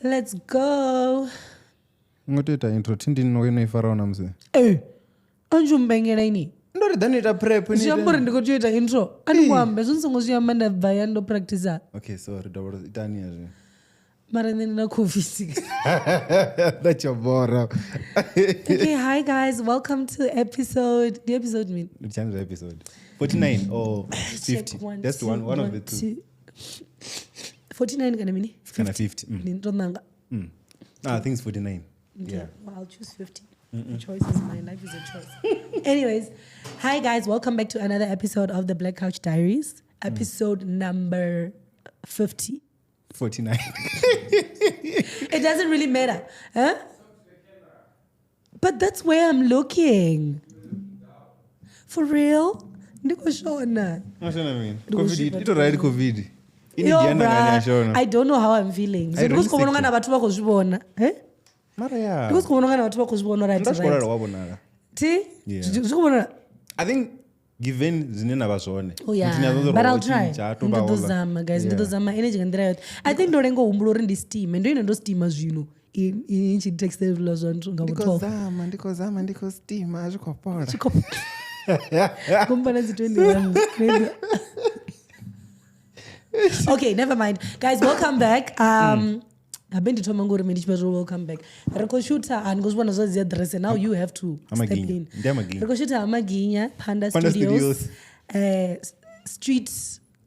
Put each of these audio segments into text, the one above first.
Let's go. Ngotoita intro tindi noifara na mzee. Anjumbengela ini. Ndori danita prep ni. Siyambura ndikotoita intro. Anikwambe sonsongo siyamanda vaya ndo practice. Okay, sorry, double itani yaje. Mara nina COVID. That's your bora. Okay, hi guys, welcome to the episode mean? Which episode? 49 or 50? That's one of the two. 49 kana mini? 50. Nindonanga. I think it's 49. Okay. Yeah. Well, I'll choose 50. The choice is mine. Life is a choice. Anyways, hi guys, welcome back to another episode of the Black Couch Diaries. Episode number 50. 49. It doesn't really matter. Huh? But that's where I'm looking. For real? Ndiko shona. What's what I mean? COVID. It's already COVID. Yo, bruh, I don't know how I'm feeling. So because komononga na bathu bakozvibona. Mara ya. Because komononga na bathu bakozvibona right. Ndashobora wabonala. Ti? Yeah. I think given zinena bazone. Oh yeah. But I'll try. Ndozama guys, ndozama energy ngandira yote. I think ndorengo humbulo ndi steam. Ndo ino steam zvino. Inchi text level zvantu ngabutho. Ndiko steam azvikopora. Kumbana zi 21. Okay, never mind. Guys, welcome back. I've been to Tomanguri Medichbezo, welcome back. Reko shooter and goes one of those address and now you have to step in. Reko shooter Amaginya, Panda Studios. Street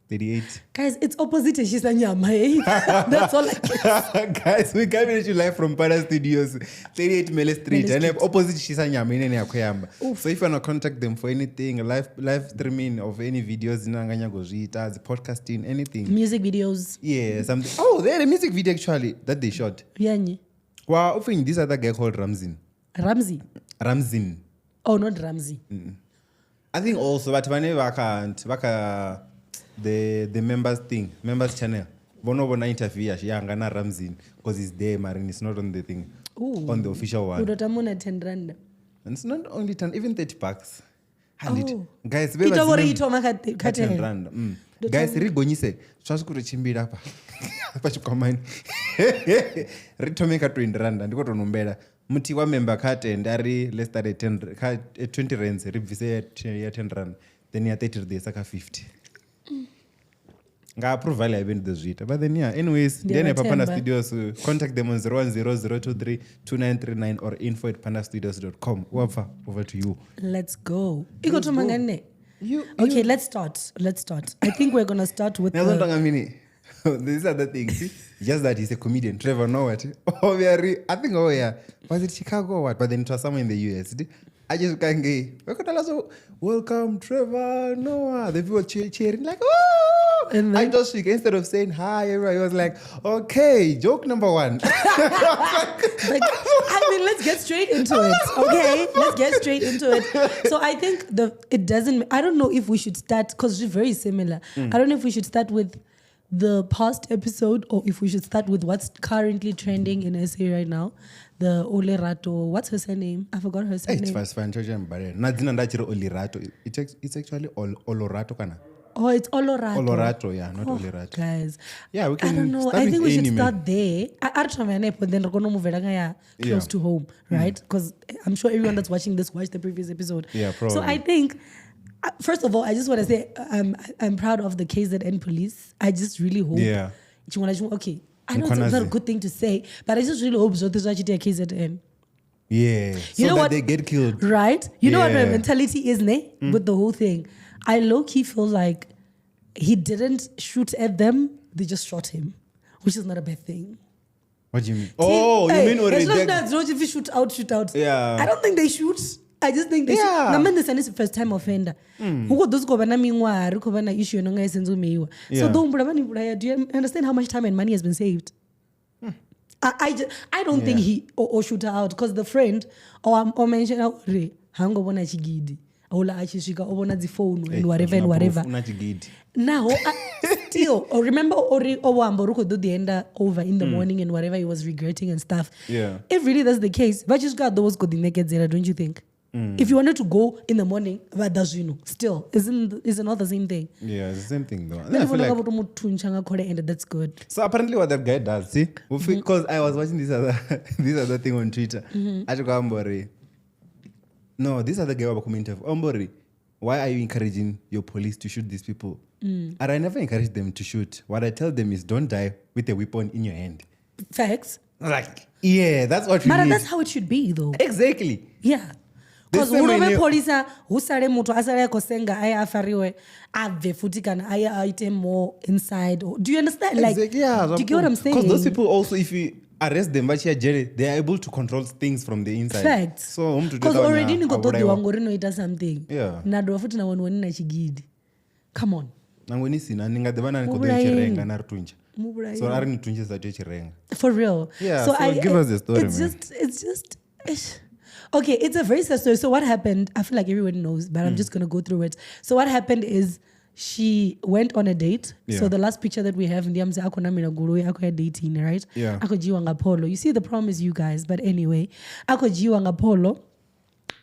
38. Guys, it's opposite Shisanyama, eh? That's all I can. Guys, we coming to you live from Panda Studios, 38 Mele Street, and opposite Shisanyama in Akoyamba. So if you want to contact them for anything, live streaming of any videos, Nanganya Gojita, the podcasting, anything. Music videos. Yeah, something. Oh, they had a music video actually that they shot. Yani. Wow, offering this other guy called Ramzin. Ramzin. Oh, not Ramsey. I think also, but whenever I can't, the members channel. Bono interview Yangana Ramzin because it's there, Marin. It's not on the thing. Ooh. On the official one. Udotamuna 10 rand. And it's not only 10, even 30 bucks. Oh. Guys, ito 10 rand. Guys, rigonyise. Twasukuru chimbira hapa. Hapa chukamani. Ritomeka 20 rand ndiko tonombera. Muti wa member kate ndari let's start at 20 rands ribvise ya 10 rand. Then ya 30 days saka 50. Nga approve vale event the zita. But then yeah, anyways, then Panda Studios, contact them on 010-023-2939 or info@pandastudios.com. Over to you. Let's go. Okay, let's start. I think we're going to start with This is other thing. Just that he's a comedian. Trevor, know what? Oh, I think, was it Chicago or what? But then it was somewhere in the US. I just can't get. Welcome, Trevor, Noah. The people cheering like, oh! And then, I just speak. Instead of saying hi, everybody was like, okay, joke number 1. Let's get straight into it. Okay, let's get straight into it. So I think I don't know if we should start, because it's very similar. I don't know if we should start with the past episode or if we should start with what's currently trending in SA right now. The Olorato, what's her surname? I forgot her surname. It's fine. Olorato. It's actually Olorato kana. Oh, it's Olorato. Olorato, yeah, not Olorato. Guys. Yeah, we can. I don't know. I think we should start there. But then we're going to move close to home, right? Because I'm sure everyone that's watching this watched the previous episode. Yeah, probably. So I think, first of all, I just want to say I'm proud of the KZN police. I just really hope. Yeah. Okay. I know it's not a good thing to say, but I just really hope so. This is actually a KZN. Yeah. You know that what? They get killed. Right? You know what my mentality is, with the whole thing? I low-key feel like he didn't shoot at them, they just shot him, which is not a bad thing. What do you mean? You mean already? It's not if you shoot out. Yeah. I don't think they shoot. I just think they shoot. Naman is the first time offender. Who those go bana mingwa, ruko bana issue no ngai senzo meiwa. So do you understand how much time and money has been saved? I don't think he or shoot her out because the friend or mention out hango bona chigidi. Ola achishika obona the phone and whatever. Now still remember Owambo ruko do the enda over in the morning and whatever he was regretting and stuff. Yeah. If really that's the case, but just got those good naked zera, don't you think? If you wanted to go in the morning, but that's still is it not the same thing? Yeah, it's the same thing though. I feel like, and that's good. so apparently what that guy does, see, because I was watching this other thing on Twitter. No, this other guy was commenting, why are you encouraging your police to shoot these people? And I never encourage them to shoot. What I tell them is don't die with a weapon in your hand. Facts. Like, yeah, that's what we need. That's how it should be though. Exactly. Yeah. Because unobe polisa husare mutu asare kosenga aya afariwe ave futi kana aya item more inside. Do you understand? Like, exactly, yeah, do you get what I'm saying? Because those people also, if you arrest them, but they are able to control things from the inside. Facts. So because already niko todi wangori no ita something. Yeah. Nado futi na wani na chigidi. Come on. Nangoni sina ninga devana niko do chirenga na rutunja. So ari nitunje za chirenga. For real. Yeah. So give us the story. It's just. Okay, it's a very sad story. So what happened, I feel like everyone knows, but I'm just going to go through it. So what happened is she went on a date. Yeah. So the last picture that we have, ako dating, right? Yeah. Ako jiwanga polo. You see, the problem is you guys. But anyway, ako jiwanga polo,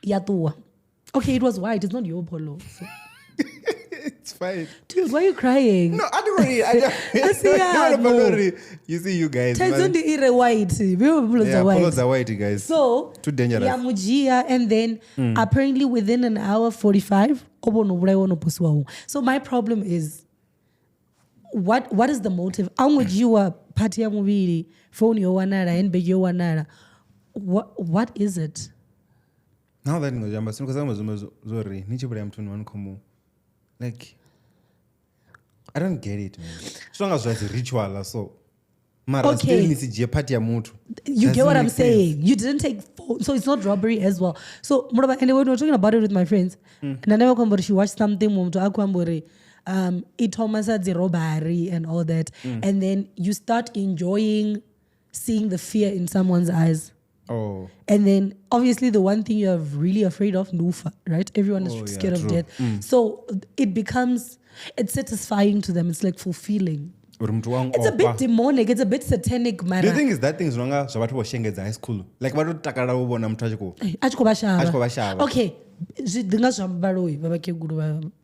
yatua. Okay, it was white. It's not your polo. So. It's fine. Dude, why are you crying? No, I don't worry. I don't. You see, you guys. It's white. Yeah, polos are white, guys. So, too dangerous. Yeah, mujia, and then apparently within an hour 45, so my problem is, what is the motive? Angujiwa party ya mubiri, phone yo wanara, NB yo wanara. What is it? Now that ngojamba, because I'm sorry, nichibura mtu wankomu. Like, I don't get it, man. As long as it's a ritual, so. Okay. You get what I'm saying? You didn't take phone, so it's not robbery as well. So, anyway, we were talking about it with my friends. And I never come, she watched something, it Thomas had the robbery and all that. And then you start enjoying seeing the fear in someone's eyes. Oh. And then obviously the one thing you're really afraid of, Nufa, right? Everyone is scared of death. So it's satisfying to them. It's like fulfilling. It's a bit demonic. It's a bit satanic, man. The thing is that thing's wrong. So what was Shengen's high school? Like what takara ubo na mtajiko? Achko okay.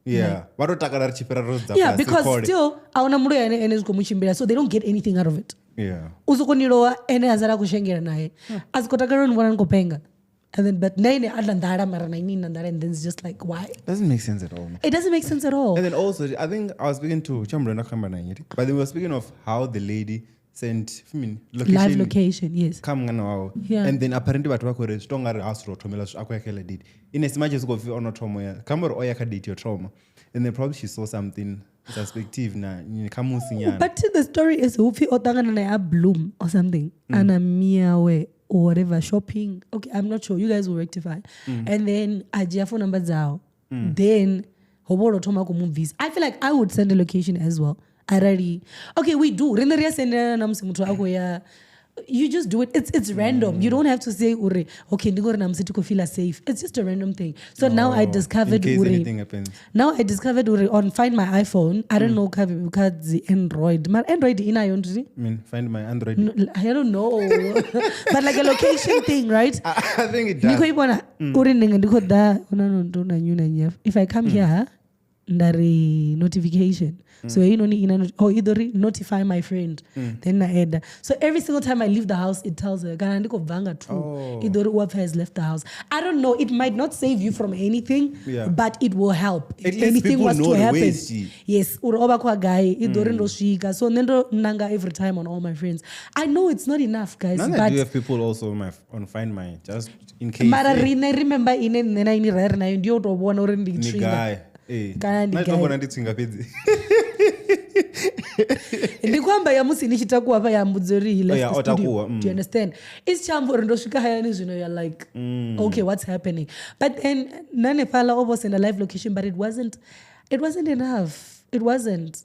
Yeah. What takara chipera roads? Yeah, because still auna muru ene kumuchimbira, so they don't get anything out of it. Yeah. Uzukoniroa ene azara kushengera naye. Azikotakara nwana ngopenga. And then, but and then it's just like, why? Doesn't make sense at all. It doesn't make sense at all. And then also, I think I was speaking to Chambrana, but they were speaking of how the lady sent location. Live location, yes. Yeah. And then apparently, what we strong astro trauma did. In as much as go on trauma, camera or date your trauma, and then probably she saw something perspective na. But the story is ufi otanga na bloom or something, anamiawe. Or whatever, shopping. Okay, I'm not sure. You guys will rectify. And then ajia phone number zao. Then hoboro tomako movies. I feel like I would send a location as well. Okay, we do. You just do it. It's random. You don't have to say ure. Okay, to feel safe. It's just a random thing. So now I discovered in case ure. Anything happens. Now I discovered ure on Find My iPhone. I don't know because the Android. My Android in Find My Android. No, I don't know. But like a location thing, right? I think it does. If I come here, ndari notification. So either notify my friend, then I add. So every single time I leave the house, it tells her, Either has left the house. I don't know. It might not save you from anything, but it will help. At if anything was to happen. Yes. So nanga every time on all my friends. I know it's not enough, guys. But I do have people also on Find My, just in case. But I remember guy. Ndikwamba yamusinichitakuwa pa yambudzeri he left the studio. Do you understand? It's chambo ndosvika haya you're like, okay, what's happening? But then nane pala almost in a live location, but it wasn't enough. It wasn't.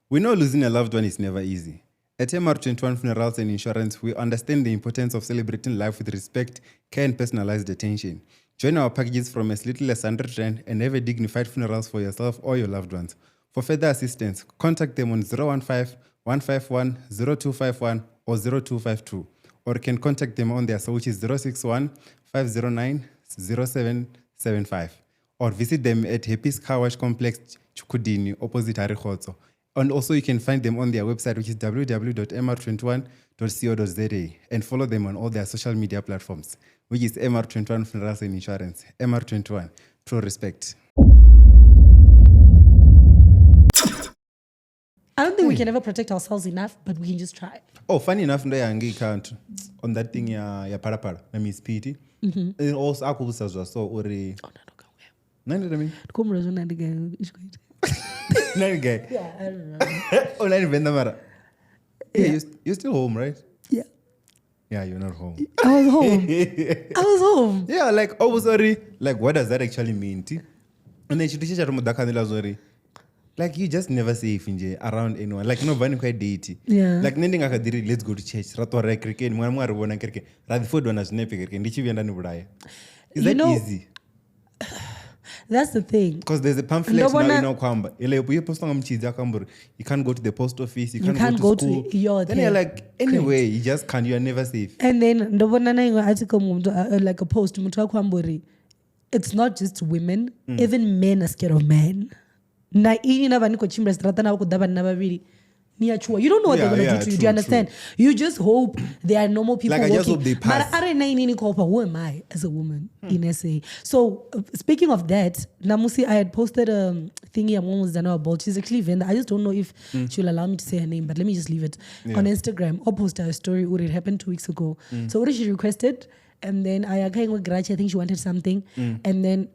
We know losing a loved one is never easy. At MR21 Funerals and Insurance, we understand the importance of celebrating life with respect, care, and personalized attention. Join our packages from as little as 100 Rand and have a dignified funerals for yourself or your loved ones. For further assistance, contact them on 015-151-0251 or 0252. Or you can contact them on their which is 061-509-0770. 75. Or visit them at Happy's Car Wash Complex, Chukudini, opposite Harikotso. And also you can find them on their website, which is www.mr21.co.za, and follow them on all their social media platforms, which is MR21 Funerals and Insurance. MR21, true respect. I don't think we can ever protect ourselves enough, but we can just try. Oh, funny enough, on that thing ya parapara, na Miss Pity. And also akubusa so ori. Oh, no, Nani dami? Nani guy? Yeah, I don't know. Oh, nani Venda mara. Yeah, you're still home, right? Yeah. Yeah, you're not home. I was home. Yeah, like, oh, sorry. Like, what does that actually mean? And then she teaches sorry. Like, you just never safe around anyone. Like, no one quite deity. Yeah. Like, nending akadiri, let's go to church. Rato rek cricket, mwana rubona cricket. Radiford wana snipe cricket. Ndichi vienda nubudaya. Is that easy? That's the thing. Because there's a pamphlet now kwamba. You can't go to the post office. You can't go to school. Then you're like, anyway, you just can't. You are never safe. And then the article like a post. It's not just women. Even men are scared of men. You don't know what they're going to do to you. Do you understand? True. You just hope they are normal people. Like, I just hope they pass. Who am I as a woman in SA? So, speaking of that, Namusi, I had posted a thingy a mom was done about. She's actually Venda. I just don't know if she'll allow me to say her name, but let me just leave it on Instagram. I'll post her story. It happened 2 weeks ago. So, what she requested? And then I think she wanted something. And then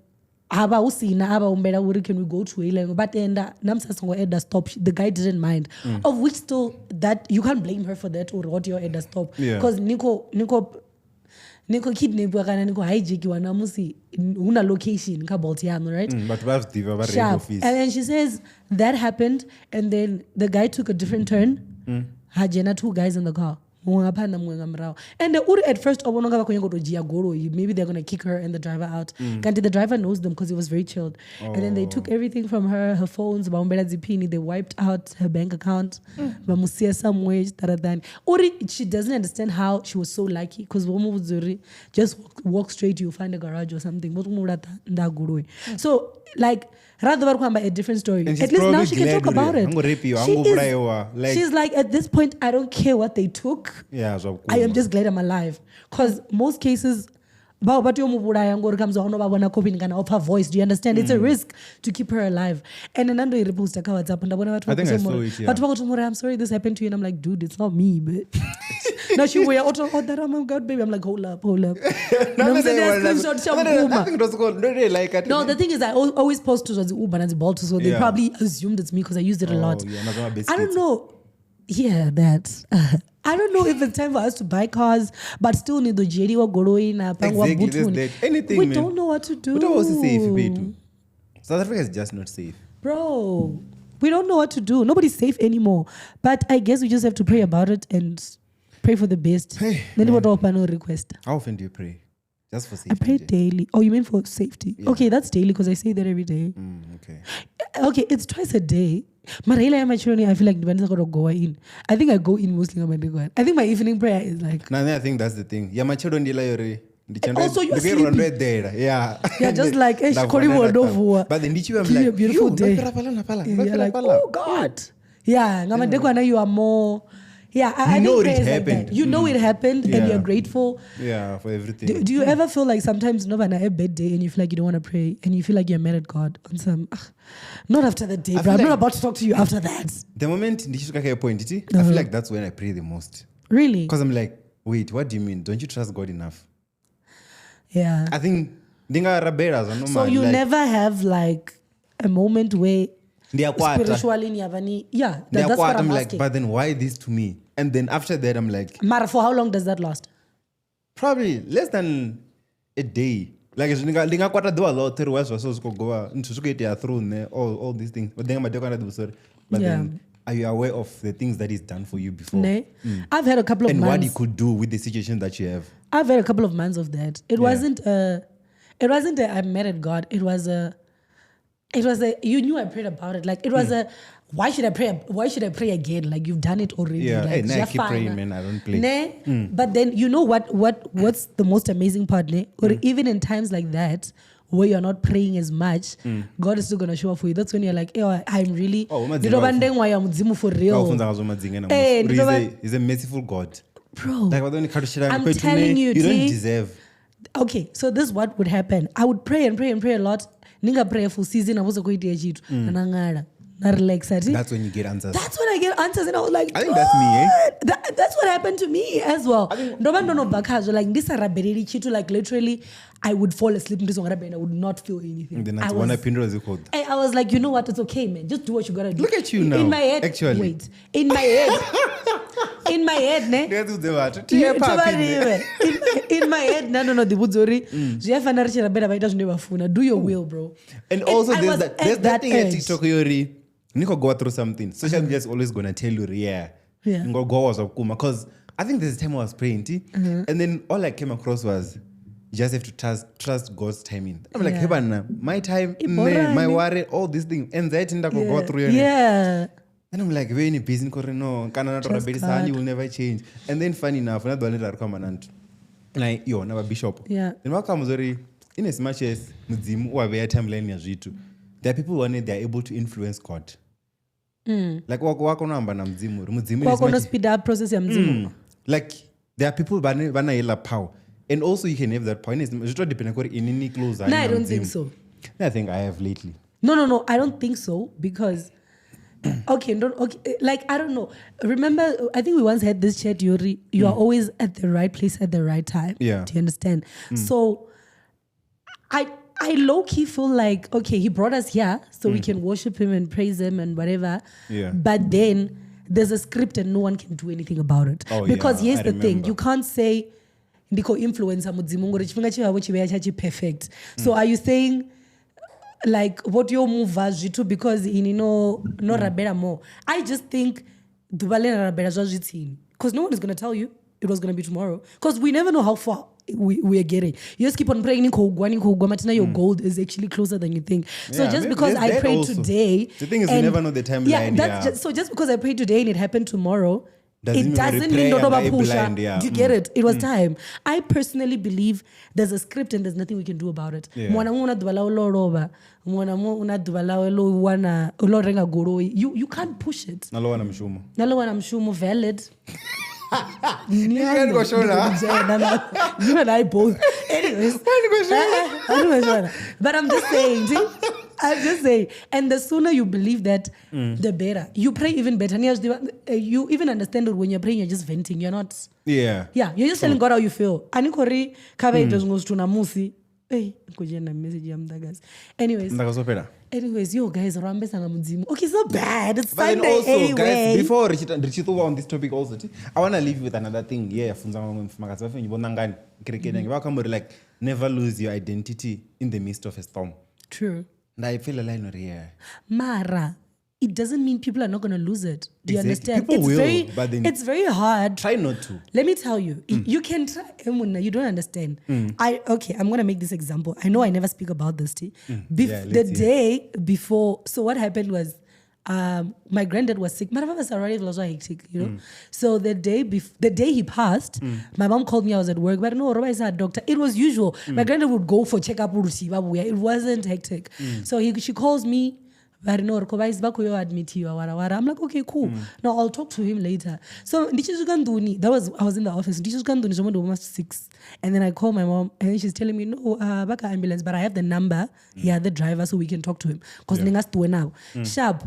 can we go to A-level? But then Edda stop. The guy didn't mind. Of which still that you can't blame her for that or what your Edda stop. Because Nico kidnap Nico hijack you and una location Kabaltiano, right? But and then she says that happened, and then the guy took a different turn. Hajena 2 guys in the car. And at first, maybe they're going to kick her and the driver out. The driver knows them because he was very chilled. And then they took everything from her phones, they wiped out her bank account. She doesn't understand how she was so lucky because just walk straight, you'll find a garage or something. So, like, rather than a different story. At least now she can talk about it. She's like, at this point, I don't care what they took. Yeah, so cool. I am just glad I'm alive. Because most cases, of her voice, do you understand? It's a risk to keep her alive. And then I think I saw it, yeah. I'm sorry this happened to you. And I'm like, dude, it's not me. But now she wear auto, oh my God, baby. I'm like, hold up. No, the thing is, I always post to the Uber and the Bolt, so they probably assumed it's me because I used it a lot. I don't know. Yeah, that. I don't know if it's time for us to buy cars, but still need the JD or Goroin. Exactly, anything. We don't know what to do. South Africa is just not safe. Bro, we don't know what to do. Nobody's safe anymore. But I guess we just have to pray about it and pray for the best. Then what no request? How often do you pray? Just for safety? I pray daily. Oh, you mean for safety? Yeah. Okay, that's daily because I say that every day. Okay, it's twice a day. I feel like depends on go in. I think I go in mostly on my big one. I think my evening prayer is like. No, I think that's the thing. Yeah, my children also you're sleeping. Yeah. Yeah, just like but then did you have like a beautiful day. You're like, oh God. Yeah, you are more. Yeah, I know think it happened. Like you know it happened and you're grateful. Yeah, for everything. Do you ever feel like sometimes you have a bad day and you feel like you don't want to pray and you feel like you're mad at God on some not after the day, bro. I'm not about to talk to you after that. The moment I feel like that's when I pray the most. Really? Because I'm like, wait, what do you mean? Don't you trust God enough? Yeah. I think so you never have like a moment where spiritually that's what I'm like, but then why this to me? And then after that I'm like, Mara, for how long does that last? Probably less than a day. Like do a lot all these things. But then are you aware of the things that is done for you before? I've had a couple of months. And what you could do with the situation that you have. I've had a couple of months of that. It wasn't I'm mad at God. It was a you knew I prayed about it. Like it was why should I pray again? Like you've done it already. Yeah, like, I keep praying, man. I don't play. But then you know what's the most amazing part, or even in times like that, where you're not praying as much, God is still gonna show up for you. That's when you're like, I'm really for real. He's a merciful God. Bro, Like, I'm telling you, you don't deserve. Okay, so this is what would happen. I would pray and pray and pray a lot. Ninga pray for season. I was going to do it. That's when you get answers. That's when I get answers, and I was like, I think that's me, eh? That's what happened to me as well. Like this, like literally, I would fall asleep in this one and I would not feel anything. I was like, you know what? It's okay, man. Just do what you gotta do. Look at you now. In my head, actually. Wait. In my head. In my head, ne? In my head, no, the budzori. Do your will, bro. And also, there's that thing at TikTok, Niko go through something. Social media is always gonna tell you, because I think there's a time I was praying, and then all I came across was you just have to trust God's timing. I'm like, my time, my worry, all these things, anxiety go through. Yeah. And I'm like, very busy, no, you will never change. And then funny enough, another one come like yo, never bishop. Yeah. Then what comes in as much as mudzimu or their timeline as you too. There are people when they're able to influence God. Like wako namba na mzimu wako no speed up process ya mzimu. Like there are people bana yela power, and also you can have that power. It's depending on in any close. No, I don't think so. I think I have lately. No, I don't think so because okay, like I don't know. Remember, I think we once had this chat, Yuri. You are always at the right place at the right time. Yeah. Do you understand? So I low-key feel like, okay, he brought us here so we can worship him and praise him and whatever. Yeah. But then there's a script and no one can do anything about it. Because here's the thing. You can't say, ndiko influencer mudzimu ngori chifhinga chivavo chiveya chachi perfect. So are you saying, like, what your move zvitu because in no rabera more? I just think dubalena rabera zvazvitsini. Because no one is going to tell you it was going to be tomorrow. Because we never know how far we are getting. You just keep on praying, your goal is actually closer than you think. So just because I prayed today, the thing is, we never know the timeline. So just because I prayed today and it happened tomorrow, it doesn't mean blind, you get it. It was time. I personally believe there's a script and there's nothing we can do about it. You can't push it. Valid. You and I both. Anyways, but I'm just saying. And the sooner you believe that, the better. You pray even better. You even understand that when you're praying, you're just venting. You're not. Yeah. Yeah. You're just telling God how you feel. Anyways, yo guys, okay, it's not bad. It's but Sunday also, anyway. guys, before Richito on this topic also, I want to leave you with another thing. Yeah, like never lose your identity in the midst of a storm. True. And I feel a line of yeah. Mara, it doesn't mean people are not going to lose it. Do you understand? People will, but then it's very hard. Try not to. Let me tell you, you can try. You don't understand. I'm going to make this example. I know I never speak about this. The day before, so what happened was, my granddad was sick. My mom was already hectic, you know. So the day he passed, my mom called me. I was at work, but no, Roba is a doctor. It was usual. My granddad would go for checkup. It wasn't hectic. So she calls me. I'm like, okay, cool. Now I'll talk to him later. So I was in the office. 6. And then I call my mom and she's telling me, no, baka ambulance, but I have the number. The driver, so we can talk to him. Because sharp.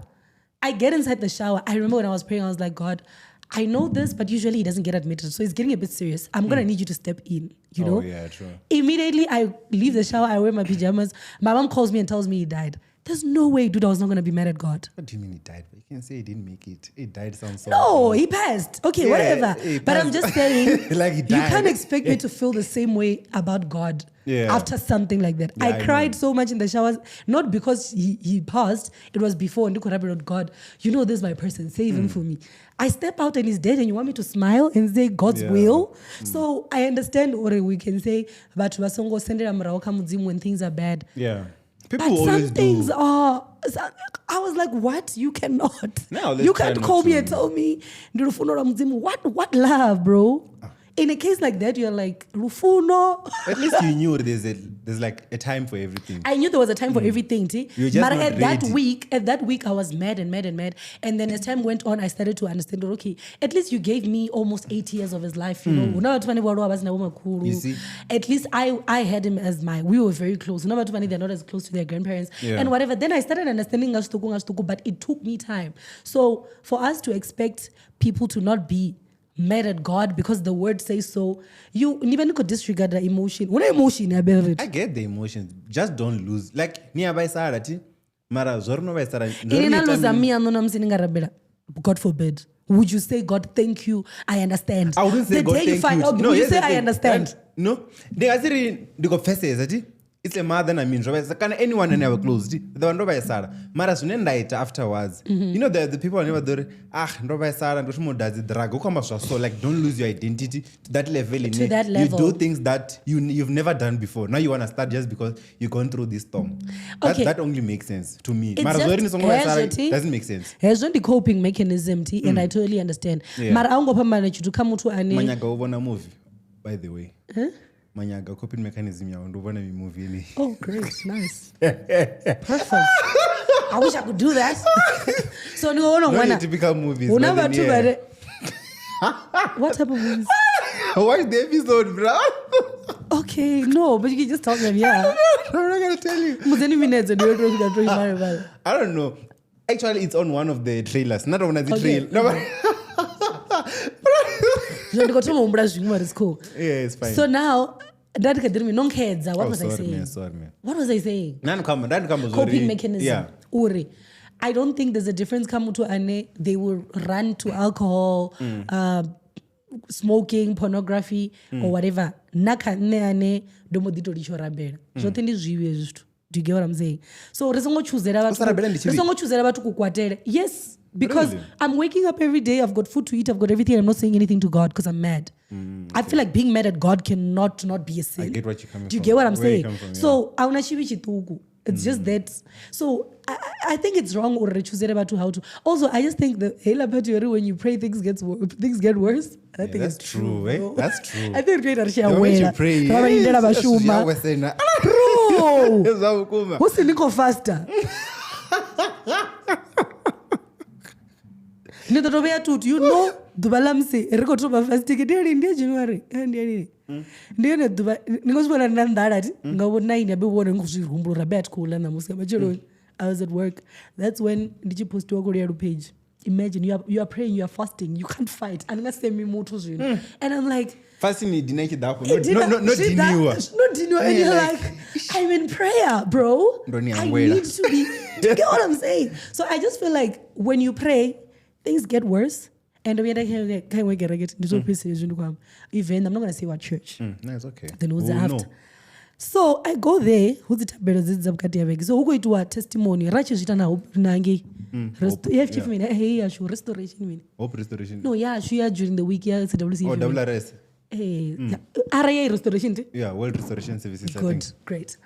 I get inside the shower. I remember when I was praying, I was like, God, I know this, but usually he doesn't get admitted. So it's getting a bit serious. I'm going to need you to step in, you know? Yeah, true. Immediately, I leave the shower. I wear my pajamas. My mom calls me and tells me he died. There's no way, dude, I was not going to be mad at God. What do you mean he died? You can say he didn't make it. He died sounds so... No, he passed. Okay, whatever. But I'm just saying, like he died. You can't expect me to feel the same way about God after something like that. I cried so much in the showers, not because he passed. It was before. And God, you know this is my person. Save him for me. I step out and he's dead and you want me to smile and say God's will? So I understand what we can say, but when things are bad. Yeah. People but some things are. I was like, what? You cannot. You can't call me and tell me, what love, bro? In a case like that, you're like, Rufuno. At least you knew there's there's like a time for everything. I knew there was a time for everything, You're just but not at ready. that week, I was mad. And then as time went on, I started to understand, okay, at least you gave me almost 8 years of his life, you know. You see? At least I had him as we were very close. They're not as close to their grandparents and whatever. Then I started understanding Ngashtuku, but it took me time. So for us to expect people to not be mad at God because the word says so, you even could disregard the emotion. What emotion? I get the emotions. Just don't lose. Like nearby Sarati, Mara Zorno by Sarah. God forbid. Would you say, God, thank you? I understand. I wouldn't say the God day thank you find you. out, No, you yes, say I understand. No, they are saying the confess is it's a mother and I mean, can anyone and never closed? The one by Sarah. Mara's night afterwards. You know, the people are never there. No by Sarah and Rushmo does it drag. So, like, don't lose your identity to that level. To that level. You do things that you've never done before. Now you want to start just because you've gone through this storm. That only makes sense to me. Doesn't make sense. There's the coping mechanism, and I totally understand. Mara to come to an movie, by the way. Huh? Manyaga coping mechanism ya ndo bana movie. Oh, great, nice, perfect. I wish I could do that. So no typical movies. What type of movies? Watch the episode, bro. Okay, no, but you can just tell them, yeah. I'm not gonna tell you. I don't know. Actually, it's on one of the trailers. Not on the trailer. No, it's cool. Yeah, it's fine. So now, what was I saying? Sorry, man. What was I saying? Coping Coping mechanism. Yeah. Uri. I don't think there's a difference. They will run to alcohol, smoking, pornography, or whatever. Do you get what I'm saying? So, yes, because really? I'm waking up every day, I've got food to eat, I've got everything, I'm not saying anything to God because I'm mad. Okay. I feel like being mad at God cannot not be a sin. I get what you're coming from. Do you get what I'm saying? From, yeah. So, it's just that. So, I think it's wrong or how to. Also, I just think when you pray, things get worse. I think that's it's true. Eh? That's true. I think it's when you pray, bro, who's the faster? You know, Dubalamse, Erikotoba first ticket in January. I was at work. That's when did you post to a Korea page? Imagine you are praying, you are fasting, you can't fight. And I'm like, fasting is deny that. Not deny. And you're like, I'm in prayer, bro. I need to be. Do you get what I'm saying? So I just feel like when you pray, things get worse. And we can't wait to get into event. I'm not gonna say what church. No, it's okay. Then who's after? No. So I go there. Who's the tablet? So who go to a testimony? Restoration. Hope restoration. No, yeah, she during the week. Yeah, it's a WC. Oh, WRS. RIA restoration. Yeah, World Restoration Services. Good, great.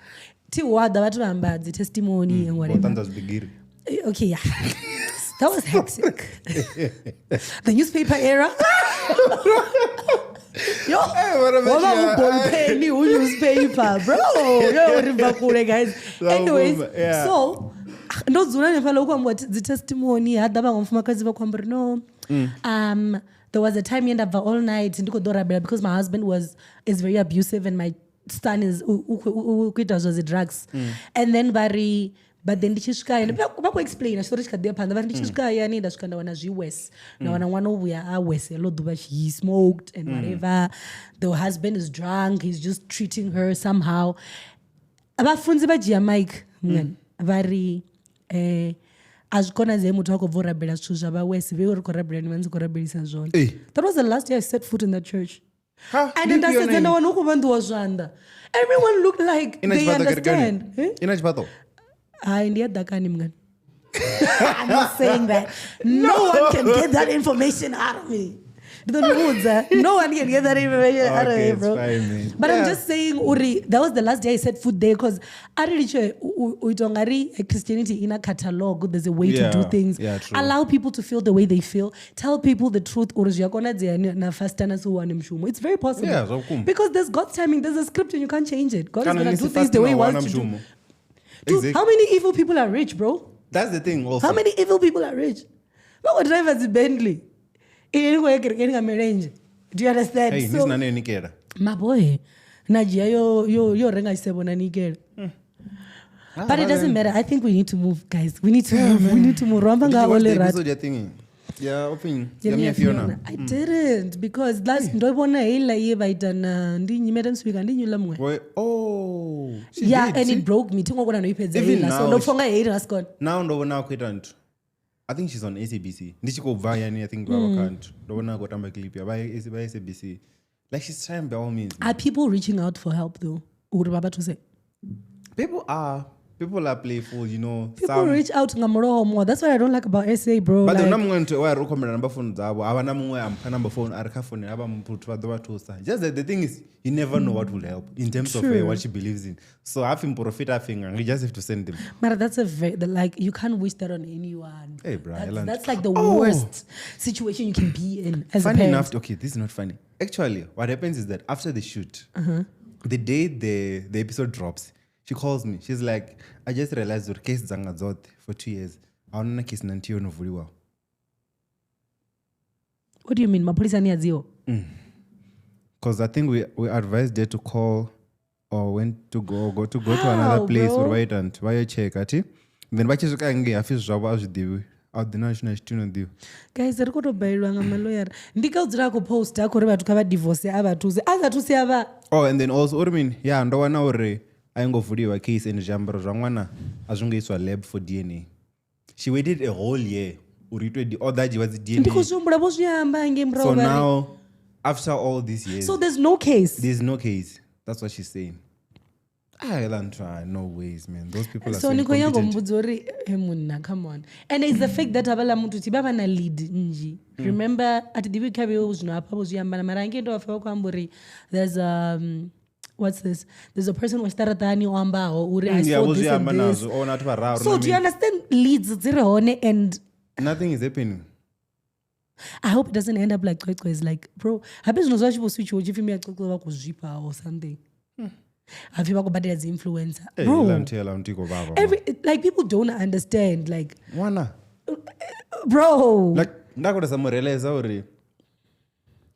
The testimony and whatever. Okay, yeah. That was hectic. The newspaper era. Yo, newspaper, bro. Guys. Anyways, so the testimony there was a time you end up all night because my husband is very abusive and my son was a drugs. And then but then ndichishikaya ndikuexplaina story chikadhiya phanda but ndichishikaya ndasvika wana zviwese ndawana mwana uya awese loduva he smoked and whatever. The husband is drunk, he's just treating her somehow. Vafunzi vajamaica vari azvikona zve muti wakovhorabhira zvithu zvavawese veuri korabhira nevanzi korabhirisa zvona. That was the last day I set foot in that church. And then ndawana ukuvandiwa zvanda. Everyone looked like they understand. I'm not saying that. No one can get that information out of me. No one can get that information out of Okay, it, it's bro. fine, man. But I'm Yeah. just saying, Uri, that was the last day I said food there because I really Christianity in a catalog. There's a way to do Yeah, things. yeah, true. Allow people to feel the way they feel. Tell people the truth. It's very possible. Yeah, so cool. Because there's God's timing. There's a script and you can't change it. God is Kana going to nisi do things the fasting way He na wants wana to do. mshumo. Dude, Exactly. how many evil people are rich, bro? That's the thing also. How many evil people are rich? Look, drivers in Bentley. Do you understand? Hey, So, nisi nane nikera. my boy, Najia, yo renga isebo na nigel. But it doesn't matter. I think we need to move, guys. We need to move. We need to move. Did you watch the Olorato. episode you're thinking? Yeah, open. Yeah, me and Fiona. I didn't because last ndoibona ila ye baitana ndi madam speaker ndi nyula mwe. Boy, oh. She Yeah, did, and see? it broke me. Tingo kona no ipedza Even ila. So now, no fonga hate us gone. Now ndobona kwita nto. I think she's on SABC. Ndichikobva yani I think baba can't. Ndobona kotamba clip ya by SABC. Like she's trying by all means. Are people reaching out for help though? Uri baba to say. People are playful, you know. People reach out ngamroho more. That's what I don't like about SA, bro. But like, the mumwe nto wa recommend number phone zabo. Abana mumwe ampa number phone arika phone aba mputu badwa tosa. Just that the thing is you never know what will help in terms of what she believes in. So have him profit and you just have to send them. But that's like you can't wish that on anyone. Hey, bro, that's like the worst situation you can be in as a Funny parent. enough, okay, this is not funny. Actually, what happens is that after the shoot, the day the episode drops, she calls me. She's like, I just realized your case zanga zote for 2 years. I want to kiss nantiyo no vuliwa. What do you mean? Mapolisa ni azio. Because I think we advised her to call or went to go to another place bro? or wait and why check ati. Then vachishuka nge afis zvavo azvidivi. Out the national student deal. Guys, I got to buy a lawyer. Ndikaudzira ku post akore vatu kava divorce ava tuze. Aza tusi ava. Oh, and then also, what do you mean? Yeah, ndo wana ore aingovuliwa case and jambro zvamwana azvingoiswa lab for DNA. She waited a whole year. Uritwe that was DNA. Ndikusumbura bozviamba nge mrova. So now, after all these years, So there's no case. there's no case. That's what she's saying. I don't try. No ways, man. Those people are So so niko yango incompetent. mbudzori munna, come on. And it's the fact that abala muntu tibaba na lead nji. Remember at the big cabin zvino apa bozviamba mara ngendo afa kwamburi there's what's this? There's a person was taratani oambaho uri I saw this and this. So do you understand leads ziri hone and Nothing is happening. I hope it doesn't end up like Kwekwe. Like, bro, happens no such switch or if you make or something. Have you got as influencer? Hey, Bro, like people don't understand. Like, Wana. bro. Like, ndakuda samurealiza uri.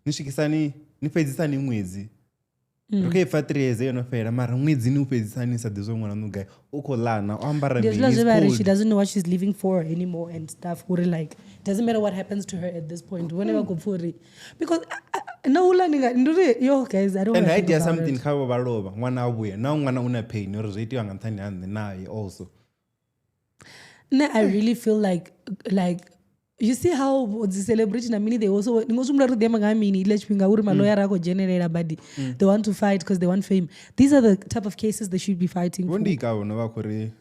Nishikisani, nipedzisani mwezi. Okay, for 3 years, you're mara mwezi ni upedzisani sadezo mwana nugai. Uko lana, ambara She doesn't know what she's living for anymore and stuff. Like, doesn't matter what happens to her at this point. Whenever go for it. Because, no learning, yo guys, I don't and want I to did something kabo baloba. Mwana uwe. Now mwana una pain. You're ready and antani and nae also. No, I really feel like you see how the celebrity na mini they also ngosumla them ngamini lechpinga uri maloya rako generator body they want to fight because they want fame. These are the type of cases they should be fighting for. Wondi kawo no bakore.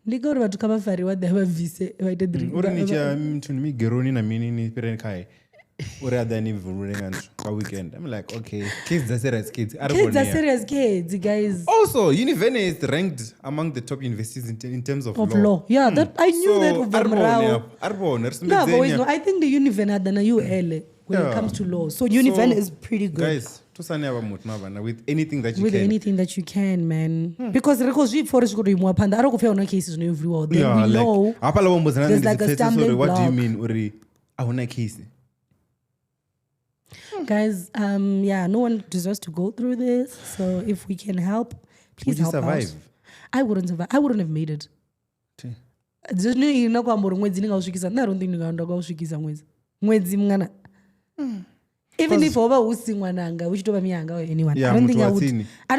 Ndiko uri vatu kama fari what they have vise waite drink. Uri nicha mtu mi geroni na mini ni peren kai. Uri adani vururenga kwa weekend. I'm like, okay, kids are serious kids. Kids are serious kids, guys. Also, Venda is ranked among the top universities in terms of law. Yeah, that I knew that of No, but I think the Univen had than a UL when it comes to law. So Univen is pretty good. Guys, with anything that you with can. anything that you can, man. Because forest go to Mwapanda. I don't know cases no everywhere. Then we know there's like a stumbling block. What do you mean, Uri? I want a case. Guys, no one deserves to go through this. So if we can help, please help survive? us. I wouldn't survive. I wouldn't have made it. Just I don't think even if over usingwananga, which toba mianga or anyone, Yeah, I don't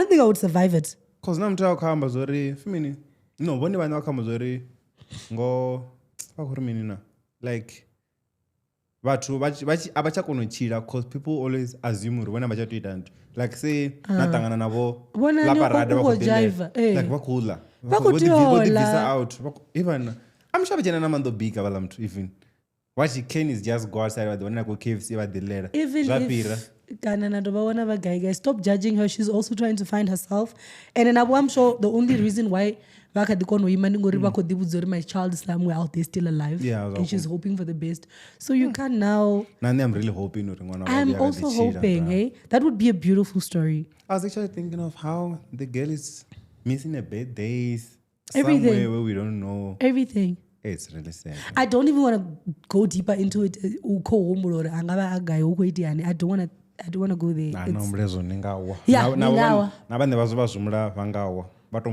think I would survive it. Cause now mtaka kamba zori, fimini. No, bondi wana kamba zori. Ngo, pakurumini like. Abacha konochira because people always assume when abacha to it like say natangana nabo la parada like bakula visa out even I'm sure bajana namando big abala mtu even what you can is just go outside with the KFC with the letter. Even if guy, stop judging her. She's also trying to find herself. And then I'm sure the only reason why my child is somewhere out there still alive. Yeah, and she's hoping for the best. So you can now. I'm really hoping. I'm also hoping, that would be a beautiful story. I was actually thinking of how the girl is missing her birthdays. Everything. Somewhere where we don't know. Everything. It's really sad. I don't even want to go deeper into it. I don't want to go there. But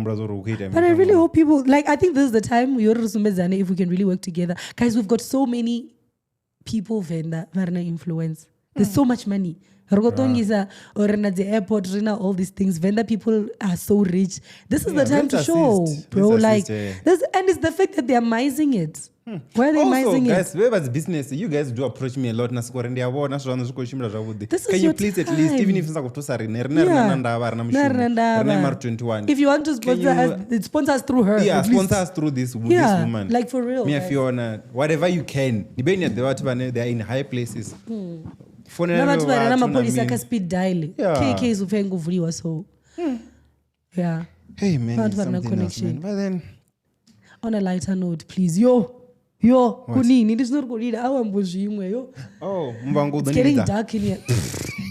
I really hope people, like, I think this is the time if we can really work together. Guys, we've got so many people, Venda, influence. There's so much money. Or the airport, all these things. Venda people are so rich. This is the time to show, bro. Like, this, and it's the fact that they're mising it. Why are they mising guys, it? where's business? You guys do approach me a lot. This is Can you your please time. at least, even if it's like if you want to sponsor us, sponsor us through her. Yeah, sponsor us through this woman. Like for real. Me, Fiona, whatever you can. They're in high places. Speed dial. KK is uvenguvliwa so. Yeah. Hey man, Not something connection. else, man. But then, on a lighter note, please. Yo, kunini? It is not good. Yo. Muvhango, It's getting dark in here.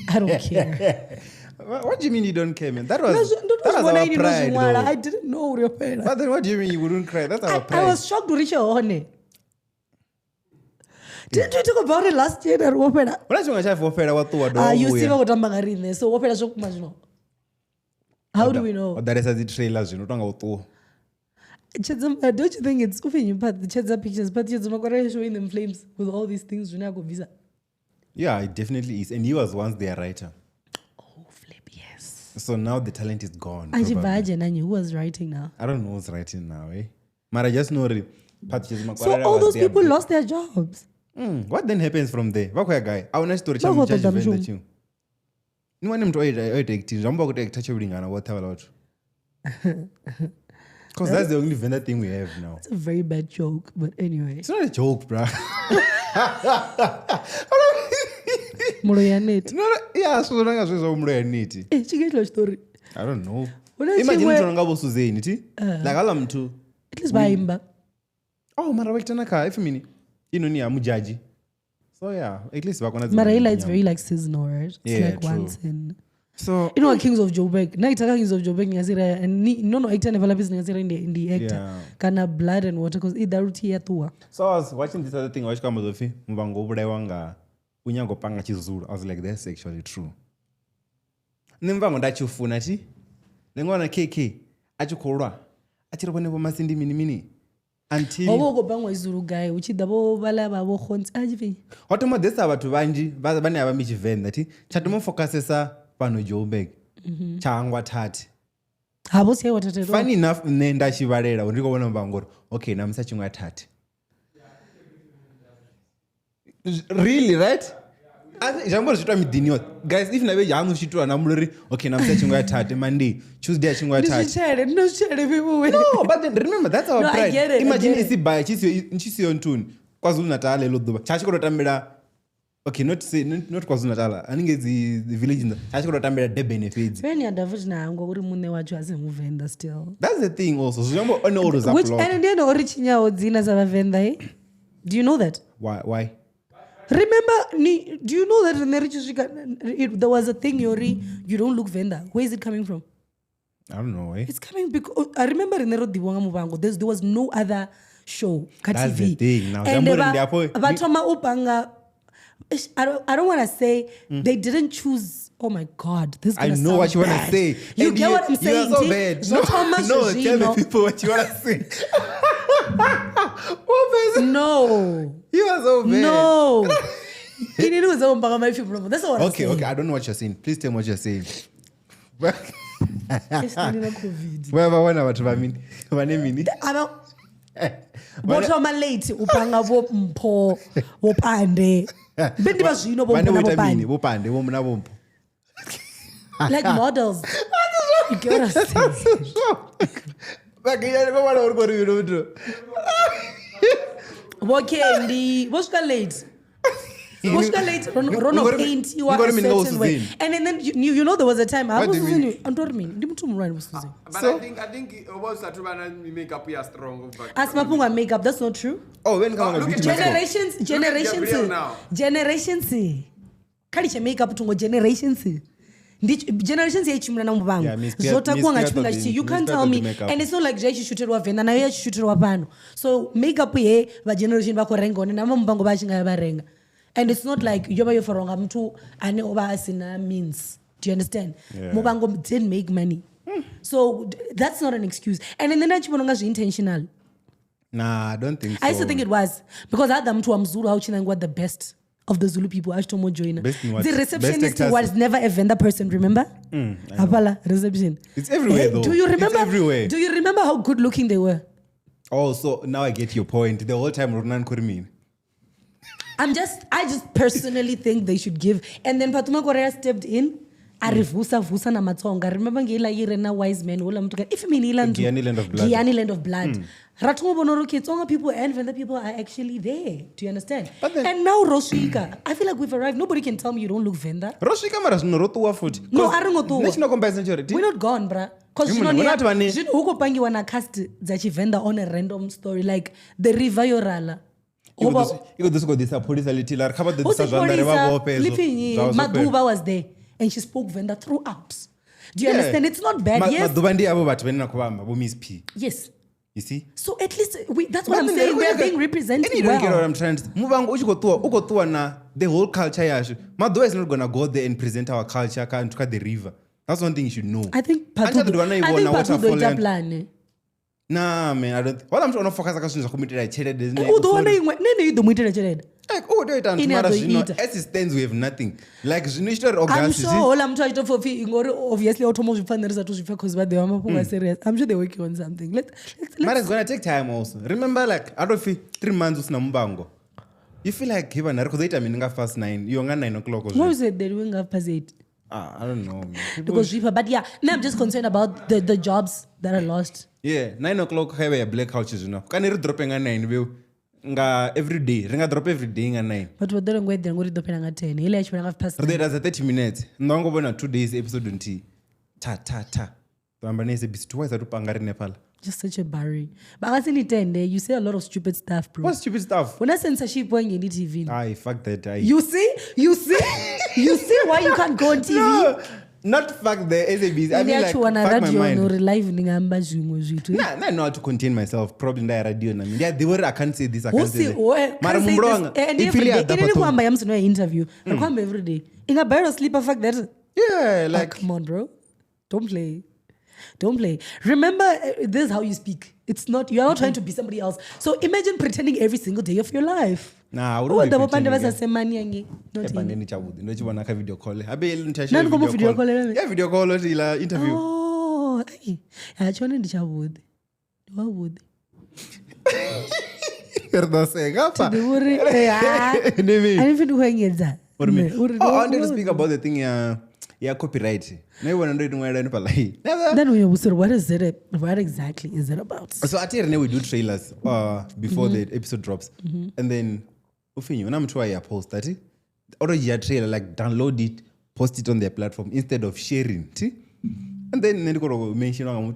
I don't care. What do you mean you don't care, man? That was our pride, though. I didn't know. But then what do you mean you wouldn't cry? That's our pride. I was shocked to reach your honey. Didn't we talk about it last year? You see what I'm there. So what how do we know? That is the trailers, you know. Don't you think it's the Chedza pictures, but you're showing them flames with all these things. Yeah, it definitely is. And he was once their writer. Oh, flip, yes. So now the talent is gone. Who was writing now? I don't know who's writing now, eh? But I just know. So all those people lost their jobs. What then happens from there? Guy, I want to story because that's the only Venda thing we have now. It's a very bad joke, but anyway. It's not a joke, bruh. Yeah, so long as it's story. I don't know. Imagine like alam too. At least by him. Oh, Marawitanaka, if you mean, Mujaji. So yeah, at least Marayla is very like seasonal, right? It's like true. once in. So Kings of Joburg. Kings of Joburg nyazira and no actor develop is nyazira in the actor. Kana blood and water because either route tua. So I was watching this other thing. Muvhango budaiwanga unyango panga chizulu. I was like, that's actually true. Nimvango ndachufuna chi. Nengona KK achukolwa. Achirobone bomasindi mini. Until bangwa izulu guy uchidabo bala babo khonts ajivi. Hotoma desa bathu banji bane abamichi Venda thi chatomo focusesa pano Joburg. Changwa thathi. Habo siya wathathe. Funny enough nenda chivalela ndiko bona mbangoro. Okay, namsa chingwa thathi. Really, right? Guys, if nabe jamu shitwa namulori, okay, namsa chingwa thathi Monday, Tuesday chingwa thathi. No, but then remember that's our pride. I get it, Imagine isi by chisi on tune. KwaZulu Natal eloduba. Chachi kodotambela. Okay, not KwaZulu Natal. I think it's the village in the Chachi kodotambela de benefits. When you have na ngori munne wacho as Venda still. That's the thing also. So jambo on all those which and then orichinya odzina za Venda, eh? Do you know that? Why? Remember, do you know that in the there was a thing, Yori, you don't look Venda. Where is it coming from? I don't know, eh? It's coming because I remember in the Muvhango, there was no other show. That's the thing. Now, and I don't want to say they didn't choose. Oh my God, this is I know what you want to say. You get what I'm saying? You are so bad. No, tell the people what you want to say. No. You are so bad. No. That's what I'm saying. Okay, I don't know what you're saying. Please tell me what you're saying. Whoever one about Vamini. Bottom late upanga mpo wopande. Bendi bazino wopande womna bompo. Like models. You get what I'm saying? Okay, what's late? What's late? Rono paint you are a certain way. And then you know there was a time I was using But I think it was Satubana makeup we are strong. As Mapunga makeup, that's not true. Oh, when come on, generations. Kalisha makeup to generations. Generations echimra na Muvhango. Zotakuwa ngachipinga chichi. You can't tell me. And it's not like Jay shooted wa Venda na yeye shooted wa pano. So makeup ye ba generation bako renga na Muvhango ba chinga ba renga. And it's not like yoba yofaronga mtu ane oba asina means. Do you understand? Muvhango didn't make money. So that's not an excuse. And then achibononga is intentional. Nah, I don't think so. I used to think it was because I had them to Amzulu how Chinangwa the best of the Zulu people. Ashtomo joiner. The receptionist was never a Venda person, remember? Apala reception. It's everywhere though. Do you remember? It's everywhere. Do you remember how good looking they were? Oh, so now I get your point. The whole time Ronan Kurimin. I just personally think they should give. And then Patuma Korea stepped in. Arivusa vusa na matonga. Remember ngela irena wise men ola mtuka. If me Gianni Land of Blood. Gianni Land of Blood. Ratungo bonoro Tonga people and Venda people are actually there. Do you understand? And now Roshika. I feel like we've arrived. Nobody can tell me you don't look Venda. Roshika maras no rotu foot. No, aringotu. National compensation. We're not gone, bruh. Because you know huko pangi wana cast zachi Venda on a random story like the River Yorala. Maduba was there and she spoke Venda throughout. Do you understand? It's not bad. Yes. You see? So at least that's what I'm saying. We're being represented well. You don't get what I'm trying to say. Muvhango the whole culture yash. Madua is not gonna go there and present our culture and to the river. That's one thing you should know. I think Patu plan. Nah, man, I don't. What I'm trying to focus on is committed a chere. Who don't like, oh, do it and tomorrow, as it stands, we have nothing. Like, I'm sure all I'm trying to for obviously automotive funders are because they are serious. I'm sure they're working on something. Let's it's gonna take time also. Remember, like, I don't feel 3 months with Muvhango. You feel like even I mean, past 9. You're 9 o'clock. What is it? They're doing past 8. I don't know. Because but yeah, now I'm just concerned about the jobs that are lost. Yeah, 9 o'clock have a black couches, you know. Can you drop 9 view? Every day. Ringa drop every day 9. But what don't wait then go to 10. Ile actually have past. There's 30 minutes. Ndongo bona 2 days episode unti. Ta. Tuambanese bis twice to pangari Nepal. Just such a barry. But I see 10 you say a lot of stupid stuff, bro. What stupid stuff? When I censorship when you need TV. Fuck that. You see why you can't go on TV? No. Not fuck the SABs. I mean, like, fuck my mind. I know how to contain myself. Probably in the radio. The word I can't say this, I can't say that. And every day, interview. I come every day. In a bed or sleep, fuck that. Yeah, like. Come on, bro. Don't play. Remember, this is how you speak. It's not, you are not trying to be somebody else. So imagine pretending every single day of your life. Nah, I wouldn't be pretending. Video call. Video call. Yeah, video call. Interview. Oh, I would. What do you mean? I wanted to speak about the thing, copyright. No one understood why I don't play. Then we said, what exactly is it about? So at here we do trailers before the episode drops, and then when I'm trying to post that, already a trailer, like download it, post it on their platform instead of sharing. And then they go mention who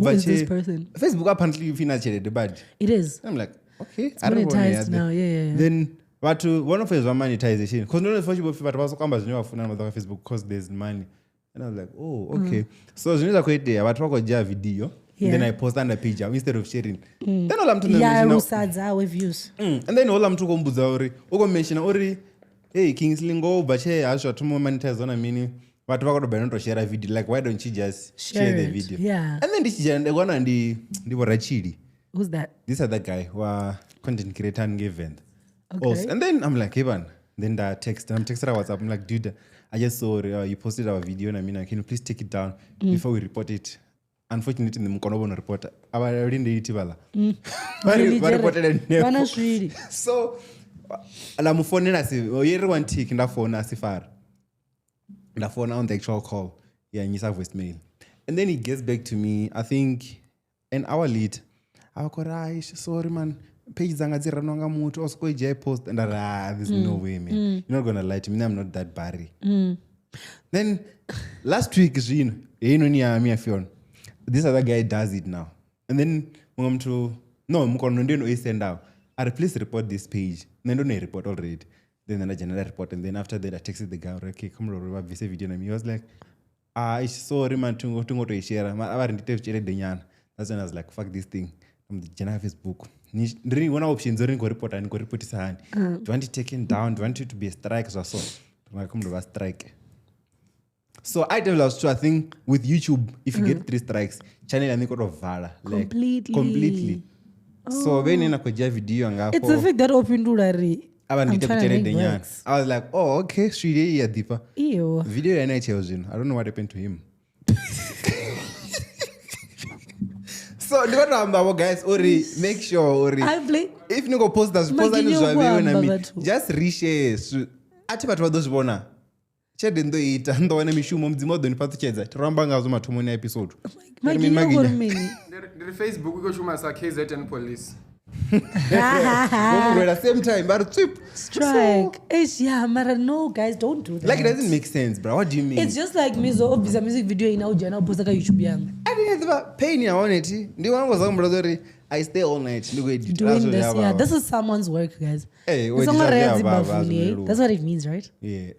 is this person? Facebook apparently financially bad. It is. I'm like, okay, it's monetized now. Yeah. Then. But one of us was monetization. Because no one but was come as new Facebook because there's money. And I was like, oh, okay. So as I create there, but I got video. And then I post on the page instead of sharing. Then all I'm to views. And then all I'm to go Buzauri, mention hey, Kingsley go, but hey, I should monetize on a mini. But I got to share a video. Like, why don't you just share the video? Yeah. And then this they one and they were Rachidi. Who's that? This other guy who content creator and gave Venda. Okay. Also, and then I'm like, Evan. Then I'm texting her WhatsApp. I'm like, dude, I just saw you posted our video, and can you please take it down before we report it? Unfortunately, the Mukonobo report. I already did it. So, I'm phoning us. Everyone taking the phone as far. The phone on the actual call. Yeah, and you have voicemail. And then he gets back to me. I think an hour late. I go, sorry, man. page dzanga dziranwa nga muthu osikoijai post and there's no way man. You're not gonna lie to me, I'm not that bari. Then last week zvino ni ya Fiona. This other guy does it now. And then mukono ndio send out. Please report this page. Then don't report already. Then I generate report, and then after that I texted the guy, okay, come over this video, and he was like, sorry man, tungo to share. That's when I was like, fuck this thing. I'm the general Facebook. One option is to report and go report his hand. Do you want it taken down? Do you want it to be a strike or so? I come to a strike. So I developed true. I think with YouTube, if you get 3 strikes, channel and go to Vala. Like, completely. So when in a video it's the fact that open to Rari. I was like, oh, okay, Sri Deepa. Video and I don't know what happened to him. So guys, Ori, make sure Ori. If you go post that, just reshare. Achibatu those bona. Chedendo ita ndo wana mishumo mdzimo do nipatuchedza. Tiramba ngazo matumoni episode. The Facebook go shuma sa KZN police. At the same time, but strike. Yeah, Mara, no, guys, don't do that. Like, it doesn't make sense, bro. What do you mean? It's just like Mizo, a music video in our channel, post like YouTube young. I didn't have pain on it. The one was on brother. I stay all night doing this. Yeah, this is someone's work, guys. Hey, that's what it means, right? Yeah.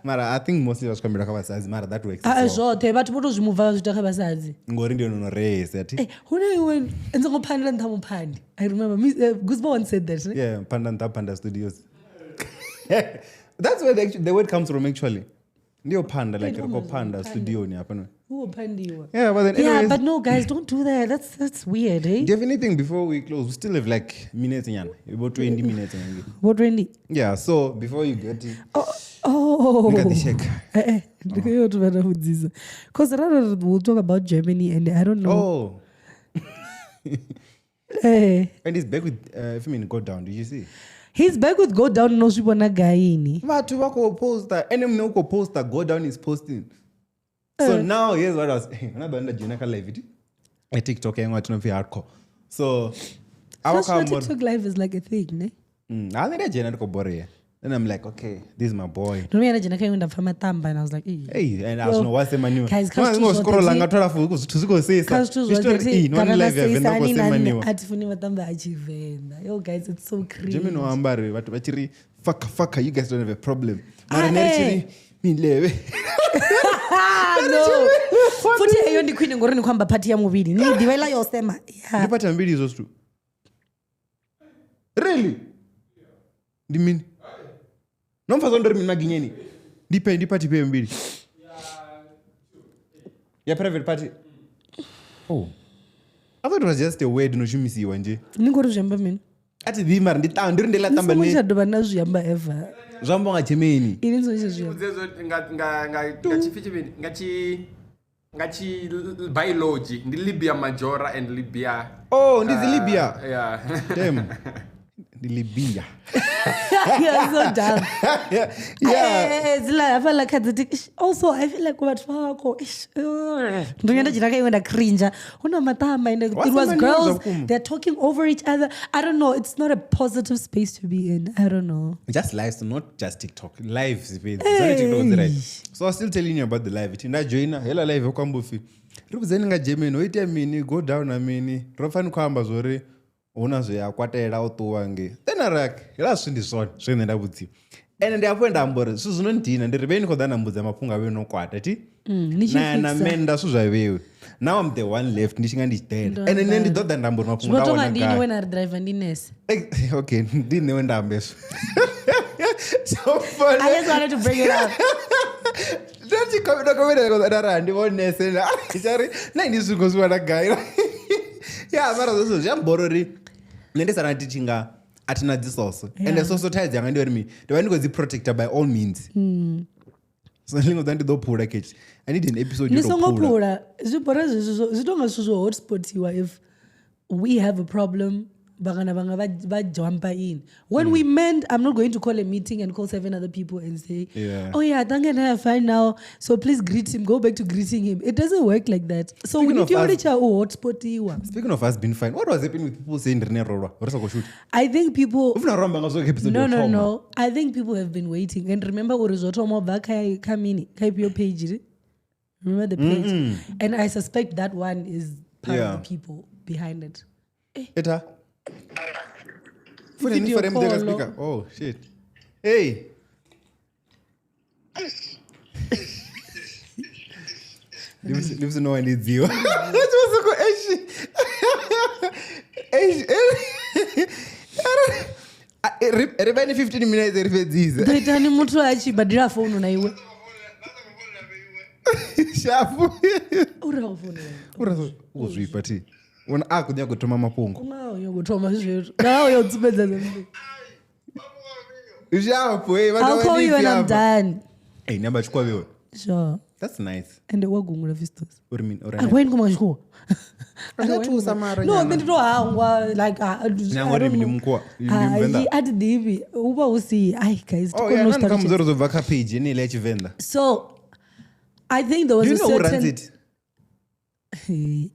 Mara, I think mostly was coming back as Mara that works. But what was move out to Kabasazi? Ngorindi no race. Hey, who know you went and so Pandan Tamupan? I remember Guzbo once said that. Yeah, Pandan Panda Studios. That's where the word comes from, actually. Ndio Panda, like a Panda Studio. Who Pandi? Yeah, but then anyways, but no, guys, don't do that. That's weird, eh? Do you have anything before we close? We still have like minutes, about 20 minutes. What 20? Yeah, so before you get it. Oh, look at the check. Because we'll talk about Germany and I don't know. And he's back with Go Down. Did you see? He's back with Go Down. No, she wanna guy. But wako poster. Any wako poster. Go Down is posting. So now here's what I was. Another Junaka live. I TikTok and watching hardcore. So our TikTok live is like a thing, ne? I think that's Junaka Borea. Then I'm like, okay, this is my boy. No, I came in from my thumb and I was like, hey, and I was no what's the menu. Guys, yo, guys, it's so crazy. Jimmy no ambari, but fuck, you guys don't have a problem. No. Futhi eyo ndikwini ngori nikwamba party ya muvili. Ni divela yosema. Yeah. Party ya mbili zostu. Really? Dimini. Nomfazo ndori mina ginyeni. Di party pe mbili. Yeah, private party. Oh. I thought it was just a wedding no shumisi wanje. Ningori zhamba mina. Ati dhimar nditandiri ndela tamba ne. Nisho doba na zhamba ever. Zhambo nga Germany. Ilinzo zhamba. Ngachi biology ndi Libya Majora and Libya. Oh, ndi Libya. Yeah. Damn. The Libya. You're so dumb. Yeah. It's like I feel like also I feel like what cringe. It was girls. They're talking over each other. I don't know. It's not a positive space to be in. I don't know. Just live, so not just TikTok. Live. Right. So I was still telling you about the live. Tina joina hela live okambufi. Rubuzeni Germany. Wait a minute. Go down a minute. Rofan kwamba zore. Unazo ya kwatela utuwange tena rak ila swindisona swinenda butsi ene ndiapoenda ambore suzunondina ndiribeni kodana mbuza mapunga weno kwata ti na menda suzwawewe now I'm the one left ndishinga nditenda ene nendi doda ndambore mapunga wona ka ndini when I drive ndinese okay ndine wenda ambeso so funny I just wanted to bring it up. Don't you come kodana ndibonese na chari na ndisukuzwa na guy. Yeah, mara zoso jamborori nende sana teachinga atina this also and the social ties yanga ndori me the one goes protected by all means. So lingo dandi do pura catch I need an episode you do pura zibora zitonga suzo hotspot if we have a problem jump in. When we meant, I'm not going to call a meeting and call 7 other people and say, oh yeah, Tang and I are fine now, so please greet him, go back to greeting him. It doesn't work like that. So we need to reach our hotspot. Speaking of us being fine, what was happening with people saying Rene Rora? I think people... No. I think people have been waiting. And remember, your page. Remember the page? And I suspect that one is part of the people behind it. Eta? Video call. Oh, shit. Hey. Lives no one needs you. Everybody 15 minutes refugees. Taitani mutu achibadira phone na iwe. Shafu. Ura phone. Uzvipati. Una akunya kutoma mapungo. Unayo kutoma zvetu. Nawo yotsumedza zembe. Shafu, hey, I'll call you when I'm done. Hey, namba chukwa wewe. Sure. That's nice. And wagungula vistos. What do you mean? When kuma chukwa? No, ndito hangwa like I don't know. Uba usi. Ay guys. Oh, yeah, nkamuzoro zovaka page ni ile Venda. So I think there was a certain... Do you know who runs it?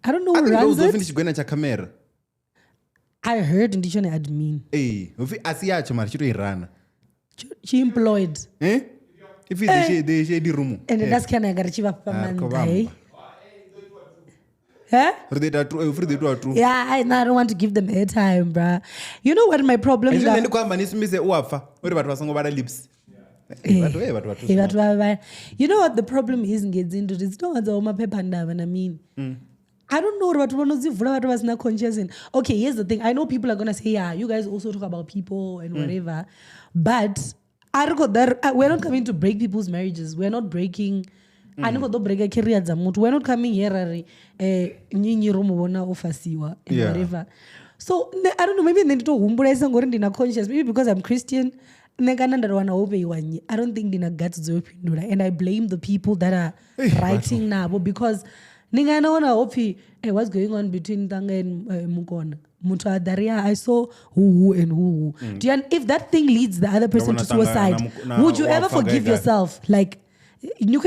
I don't know who runs it. Finish going to camera. I heard ndicho ne admin. Hey, asiyacho mara chito irana. She employed. Eh? If they shady room. And that's kind of garichiva pamanda. Huh? Yeah, I don't want to give them airtime, bruh. You know what my problem is? You know what the problem is? It's not what I mean. I don't know what was not conscious in. Okay, here's the thing. I know people are gonna say, yeah, you guys also talk about people and whatever. But we're not coming to break people's marriages. We're not breaking we're not coming here whatever. So I don't know, maybe I'm conscious, maybe because I'm Christian. I don't think dina guts and I blame the people that are writing now because what's going on between Tanga and Mukona. I saw who and who. If that thing leads the other person to suicide, would you ever forgive yourself? Like would you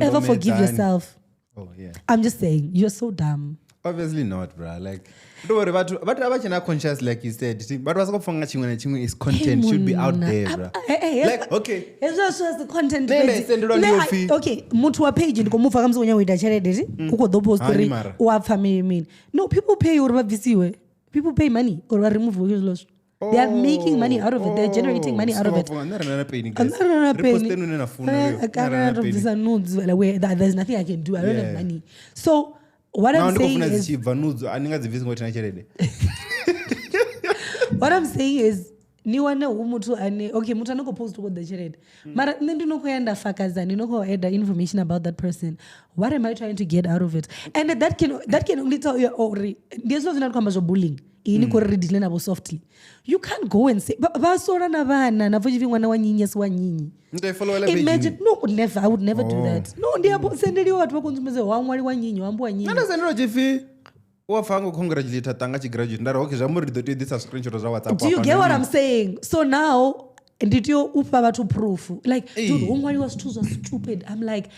ever forgive yourself? Oh yeah. I'm just saying, you're so dumb. Obviously not, bro. Like, don't worry about but about conscious, like you said. But what's going is content should be out there, bro. Like, okay. It's just the content. Okay, mutua page and come for some with a charity. Who do post or family mean? No, people pay or visiwe. People pay money or remove what is lost. They are making money out of it. They're generating money out of it. There's nothing I can do. I don't have money. So what I'm saying is, what I'm saying is, okay, mutu anoko post what the charade. Mara nendo ko enda fakaza, nino add information about that person. What am I trying to get out of it? And that can only tell you, there's not come as bullying. Softly. You can't go and say, imagine, no, never. I would never do that. No, they are sending you do you get what I'm saying? So now, did you upa to proof? Like, dude, was too stupid. I'm like,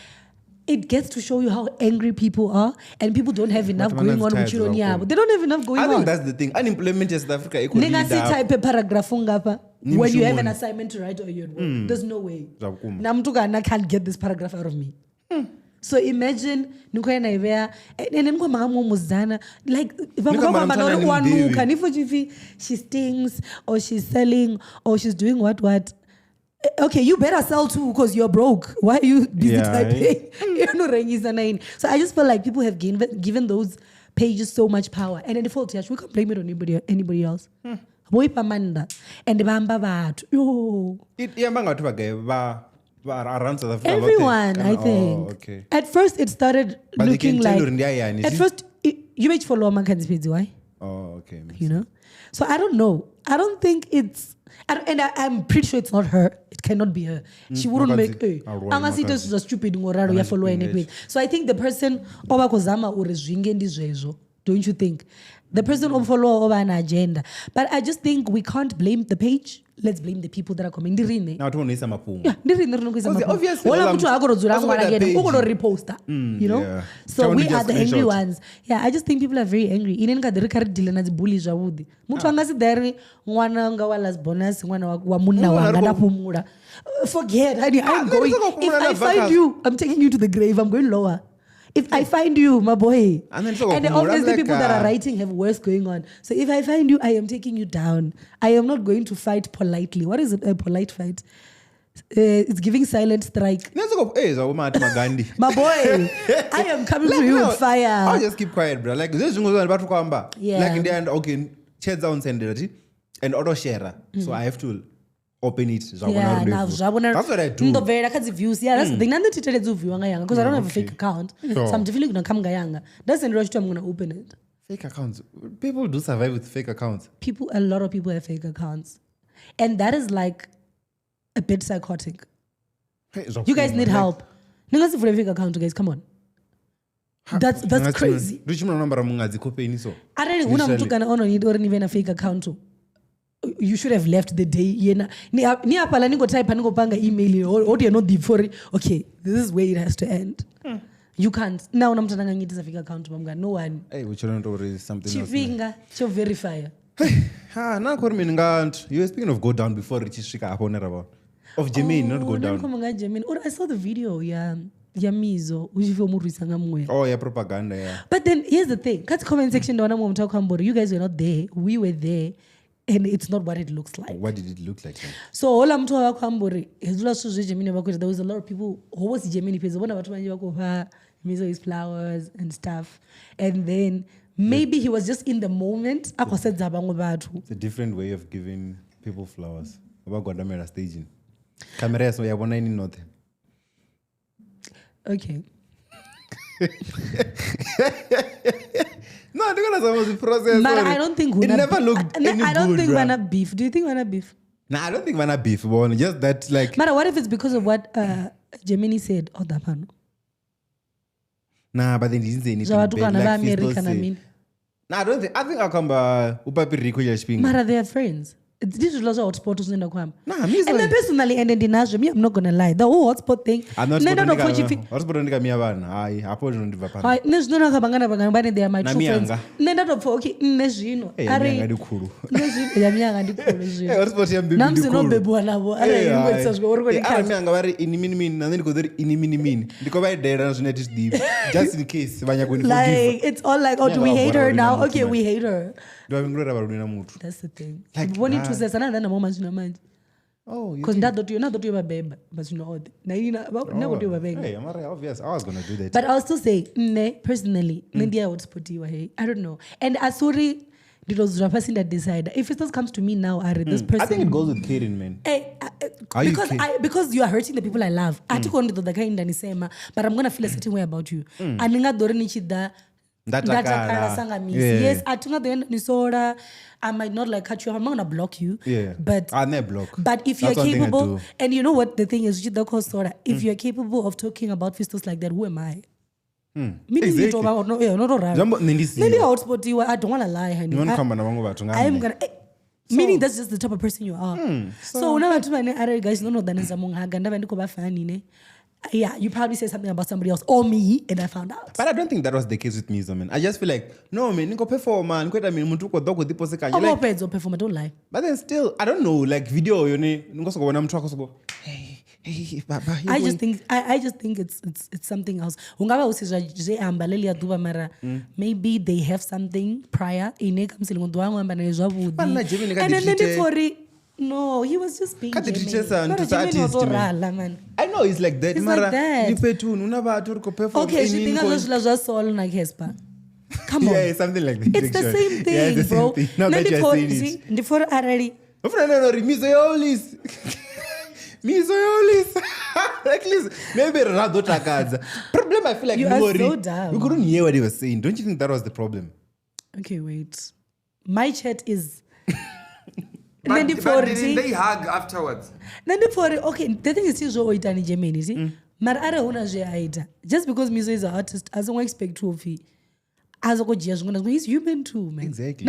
it gets to show you how angry people are, and people don't have enough going on with you. They don't have enough going on. I think that's the thing. Unemployment in South Africa equally type a paragraph when you have an assignment to write or your work. There's no way. Namtuga can't get this paragraph out of me. So imagine like she stings or she's selling or she's doing what. Okay, you better sell too because you're broke. Why are you busy typing? So I just feel like people have given those pages so much power. And then the fault, we can't blame it on anybody else. And everyone, I think. Okay. At first, it started looking like... At first, you wait for Loma Kanzipezi, why? Oh, okay. You know? So I don't know. I don't think it's... And I'm pretty sure it's not her. It cannot be her. She wouldn't make angasite zwa stupid ngoraro ya follow ene page. So I think the person oba kozama uri zvinge ndizvezvo, don't you think? The person follow over an agenda. But I just think we can't blame the page. Let's blame the people that are coming. Now to noisa mapungu. Yeah, obviously. Wala mtu akorodzura ngwana again. Ukoro reposter. You know? Yeah. So we are the angry ones. Yeah, I just think people are very angry. Inenga the record deal na bully javudi. Mtu angasi there ngwana nga wala bonus ngwana wa munna wanga napumura. Forget. I'm going. If I find you, I'm taking you to the grave. I'm going lower. If I find you, my boy, and obviously people that are writing have worse going on. So if I find you, I am taking you down. I am not going to fight politely. What is a polite fight? It's giving silent strike. My boy, I am coming to you with fire. I'll just keep quiet, bro. Like this is about to come back. Yeah. Like in the end, okay, share down send and auto share. So I have to open it. Yeah, that's what I do. That's the views. Yeah, that's the thing. Because I don't have a fake account. So I'm definitely gonna come gayanga. That's the rush to I'm gonna open it. Fake accounts. People do survive with fake accounts. A lot of people have fake accounts. And that is like a bit psychotic. You guys need help. Niggas for a fake account, guys. Come on. That's crazy. I don't even a fake account. You should have left the day. Ni apala ningo type ningo panga email or you're not before. Okay, this is where it has to end. You can't. Now I'm trying to get this fake account. No one. Hey, we shouldn't already something else. Chifinga, cho verify. You were speaking of go down before Richie Shika upon about. Of Jermaine, not go down. Or I saw the video, yeah. Yamizo, oh yeah, propaganda, yeah. But then here's the thing. Cut comment section. You guys were not there. We were there. And it's not what it looks like. What did it look like? So all I'm talking about is there was a lot of people who was Gemini page. His flowers and stuff. And then maybe he was just in the moment. It's a different way of giving people flowers. About Godamera staging. Camera so you want nothing. Okay. No, the process. But I don't think it never looked any I don't good, think bro. wanna beef. Do you think wanna beef? Nah, I don't think wanna beef. But just that, like. But what if it's because of what Gemini said? Oh, that one. Nah, but then he didn't say anything. Nah, I don't think. I think I'll come by Upapi Rico Yashping. Mara, they are friends. This is also hotspot to send a kwam. Nah, me and then personally, and then the me, I'm not gonna lie. The whole hotspot thing. I'm not going to hotspot. I apologize on the Vapana. There's no Bangana, they are my true friends. Nenda of okay, Nezino. Are Namsi no bebuana. Just in case. Like, it's all like, oh, do we hate her now? Okay, we hate her. That's the thing. Like when it was another moment in your mind. Oh, because not that you're a babe, but you know, obvious. I was gonna do that. But I'll still say, personally, I would support you. I don't know. And I sorry, it was the person that decided. If it just comes to me now, this person. I think it goes with caring, man. Because you are hurting the people I love. I took on to the kind and sema, but I'm gonna feel a certain way about you. Yes, I took the end disorder. I might not like cut you off. I'm not gonna block you. Yeah. But I'll never block. But if you're capable, and you know what the thing is, if you're capable of talking about fistos like that, who am I? Exactly. I don't want to lie, honey. I'm gonna. Meaning that's just the type of person you are. So now I guys don't know that. Yeah, you probably said something about somebody else or me, and I found out. But I don't think that was the case with me, man. I just feel like, no, man, you perform, man. Don't lie. But then still, I don't know, like video, I just think it's something else. Maybe they have something prior. And then for it. No, he was just being Gemini. I know it's like that. It's like that. Okay, she thinks I just all like Hespa. Come on. Yeah, something like that. It's the same thing, bro. Now that you're saying it. Before already. Misoyolis. Like, listen, maybe Rado Takadza. Problem, I feel like you are so dumb. We couldn't hear what he was saying. Don't you think that was the problem? Okay, wait. My chat is And then But didn't they hug afterwards? Okay, the thing is still in Germany, see? Mara ara una zveaita. Just because Mizo is an artist, I don't expect trophy. He's human too, man. Exactly.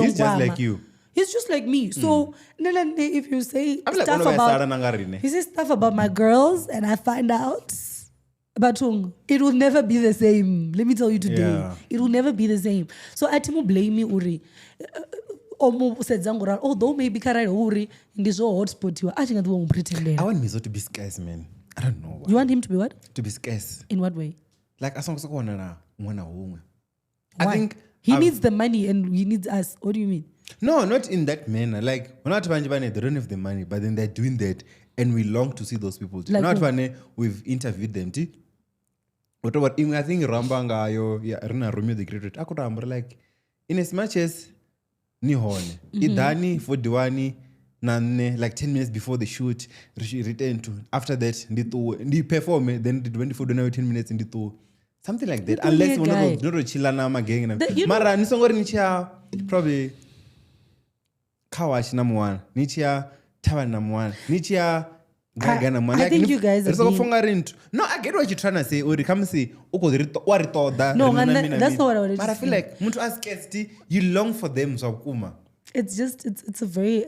He's just like you. He's just like me. So, if you say I'm like, stuff about, he says stuff about my girls, and I find out, Batung, it will never be the same. Let me tell you today, it will never be the same. So, Atimu blame me, Uri. Although maybe Karai Uri in this whole hotspot, you are actually going to pretend. I want Mizo to be scarce, man. I don't know why. You want him to be what? To be scarce. In what way? Like, as long as I think he needs the money and he needs us. What do you mean? No, not in that manner. Like, we're not they don't have the money, but then they're doing that, and we long to see those people. Like not funny. We've interviewed them. What I think Rambanga, Rina Romeo the Great. I could remember like, in as much as Nihone, Idani for Diwani, Nane, like 10 minutes before the shoot, she returned to. After that, they perform. Then the 24 don't 10 minutes in the tour. Something like that. Unless you want to chillana gang. Mara, nisongori probably Kawash #1. Nichia Tawa #1. Nichia Gaga #1. I think you guys are No, I get what you're trying to say. Or come see, no, that's not what I wanted to say. But I feel like muntu askesti, you long for them so kuma. It's a very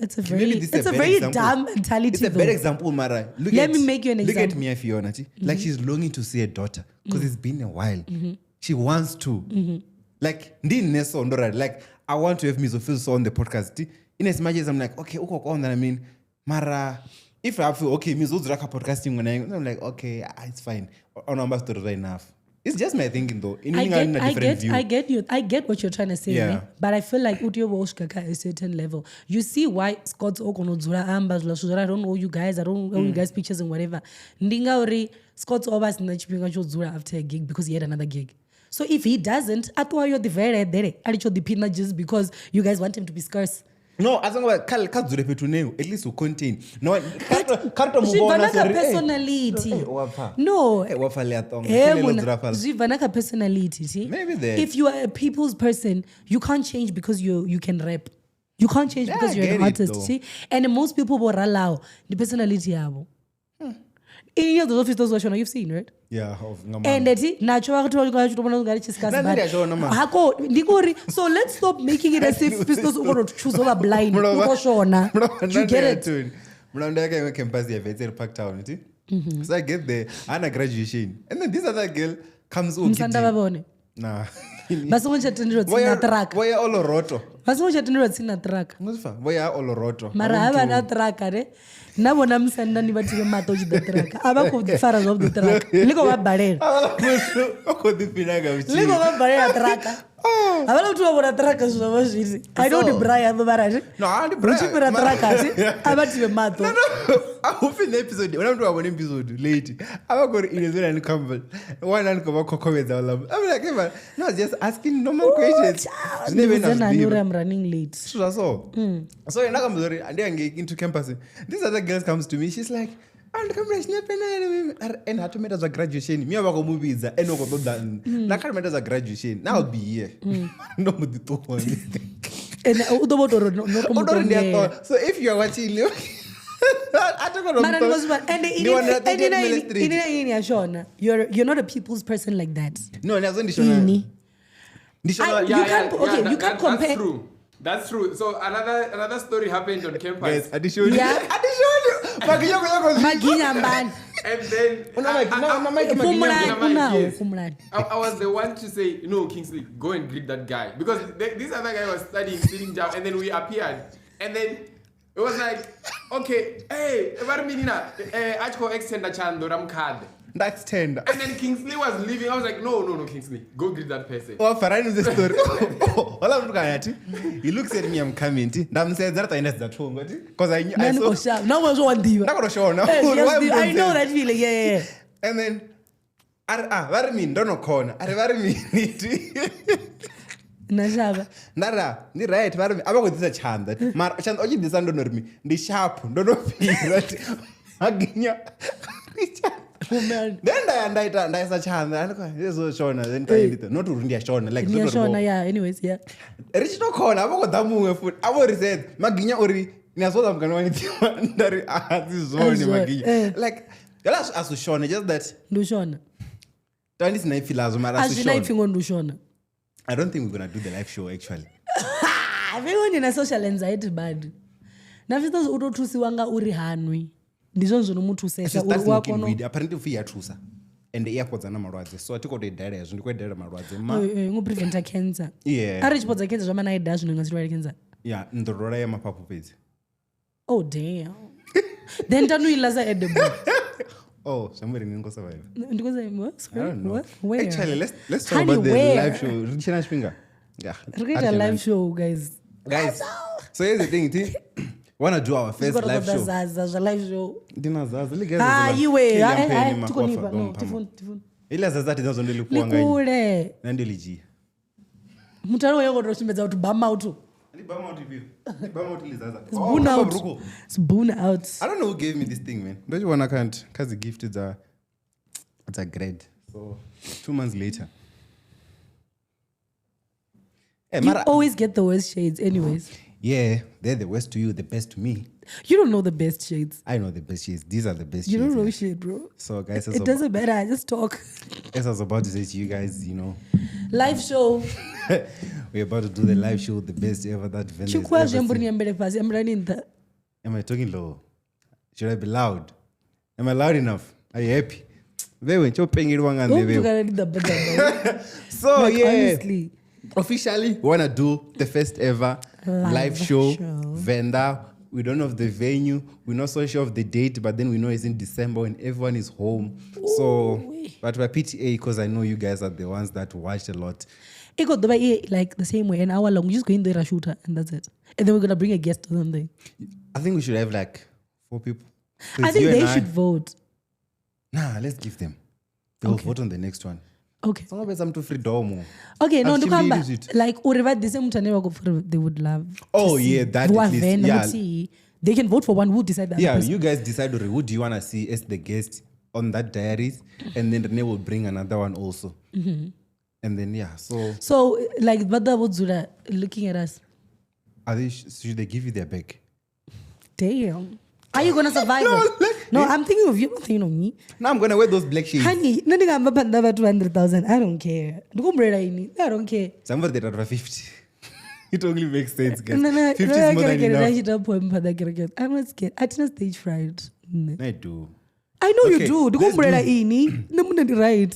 dumb mentality. It's a bad example, Mara. Let me make you an example. Look at Mia Fiona. Like she's longing to see a daughter because it's been a while. She wants to. Like, I want to have Mizo feel so on the podcast. In as much as I'm like, okay, I mean, Mara, if I feel okay, Mizo's raka podcasting when I'm like, okay, it's fine. On ambassador right enough. It's just my thinking though. I get what you're trying to say, right? But I feel like Udio Woshkaka at a certain level. You see why Scott's Okonozura Ambas, I don't know you guys, I don't know you guys' pictures and whatever. Ndingauri, Scott's always Zura after a gig because he had another gig. So if he doesn't, I thought you're the very dere. I the pina just because you guys want him to be scarce. No, as long as at least will contain. No, personality. No. Personality. Maybe there. If you are a people's person, you can't change because you can rap. You can't change because you're an artist. See? And most people will allow the personality. In the office, those you've seen, right? Yeah. And natural. So let's stop making it as if pistols are choose over blind. You get it? So I get there, and a graduation. And then this other girl comes over. Nah. But someone chatting with a track. Why are Olorato? But someone chatting with a track. Why are Olorato? Marava track. Now when I'm sending you to the matter with the track, I'm about the far of the track. Look at barrier. Look at barrier track. I want to about a track as well. I don't know Brian the barrage. No, I don't know. I'm about to matter. I hope in the episode, when I'm doing one episode late, I'm going to Israel and Campbell. One and come comments. I'm like, no, just asking normal questions. I'm running late. So I'm sorry, and then into campus. This other girl comes to me, she's like, and how to make us a graduation. Me about movies and no go done. Na can't make us a graduation. Now I'll be here. No with the two one. So if you are watching, you're not a people's person like that. No, that's you can't compare. That's true. So another story happened on campus. Yes, I showed you. And then I was the one to say, no, Kingsley, go and greet that guy. Because this other guy was studying, sitting down, and then we appeared. And then it was like, okay, hey, Achko extend a chando ramkad. That's 10. And then Kingsley was leaving. I was like, no, Kingsley, go greet that person. Oh, for I know the story. All I'm looking at it. He looks at me, I'm coming. I'm saying that I know that home. Because I saw. No one's one diva. Not going to show now. I know that feeling. Yeah. And then, what do you mean? Don't know corner. What do you mean? Nashaba. Nara, ni right. I'm going to this chand that. Mar, chand, oh, you descend on me. The sharp, don't know. Then I such hand. This was Shona. Then not to India Shona. Like Shona, yeah. Anyways, yeah. Rich no corner. I'm going to move foot. I already said, Maginia Ori, Nasoza mngani wangu ndari azizone maginye. Like yala asushona just that. Ndushona. Tani sinaifilazo mara asushona. Ashinaiphingo ndushona. I don't think we're going to do the live show actually. Vhevoni na social anxiety bad. Nafisa utothusiwa nga uri hanwi. Ndizvo zvinomuthusesa uri wakono. Apparently ufi yathusa. And the airports ana malwadze. So atiko to idare yazvo ndiko idare malwadze. Ngo prevent cancer. Yeah. Ari chipodza cancer zvama na idare zvino ngasirwa cancer. Yeah, ndorora ya mapapu pedzi. Oh damn. Then tanuilaza edible. Oh, somebody didn't go survive. Sorry, I don't know. What? Where? Actually, let's talk Honey, about the where? live show. Richard Finger. Yeah. Look at a live show, guys. Guys, so here's the thing. Wanna do our first live show? Zaza live show. Dina Zaza. Iwe. Tukonipa. No, tifun. Ila Zaza tizazo ndili kuanga. Likule. Nandiliji. Mutaro yako roshimeza utu bama utu. Ni bama utu hivi. Ni bama utu ili Zaza. Spoon out. Spoon out. I don't know who gave me this thing, man. Don't you wanna can't? Cause the gift is it's a grade. So 2 months later. Hey, you always get the worst shades anyways. Yeah, they're the worst to you, the best to me. You don't know the best shades. I know the best shades. These are the best shades. You don't know shit, bro. So, guys, it doesn't matter. I just talk. As I was about to say to you guys, you know. Live show. We're about to do the live show, the best ever that Venda has ever seen. I'm running the... Am I talking low? Should I be loud? Am I loud enough? Are you happy? So, like, yeah. Honestly. Officially, we want to do the first ever live show. Venda. We don't know of the venue. We're not so sure of the date, but then we know it's in December when everyone is home. Ooh. So, but we're PTA because I know you guys are the ones that watched a lot. It got like the same way, an hour long. We just go in there and shoot her, and that's it. And then we're gonna bring a guest or something. I think we should have like 4 people. I think they should vote. Nah, let's give them. They'll vote on the next one. Okay. Some to freedom. Okay, no, like they would love. Oh yeah, that at least, yeah. They can vote for one. Who decide that? Yeah, you guys decide who do you want to see as the guest on that Diaries, and then Renee will bring another one also. Mm-hmm. And then yeah, so like Mudau would looking at us. Should they give you their bag? Damn. Are you gonna survive? No, I'm thinking of you. I'm thinking of me. No, I'm gonna wear those black shades. Honey, nothing I'm about 200,000. I don't care. I don't care. Somebody that over 50. It only makes sense, guys. 50 is more than enough. I'm not scared. I didn't stage fright. I do. I know you do. Right.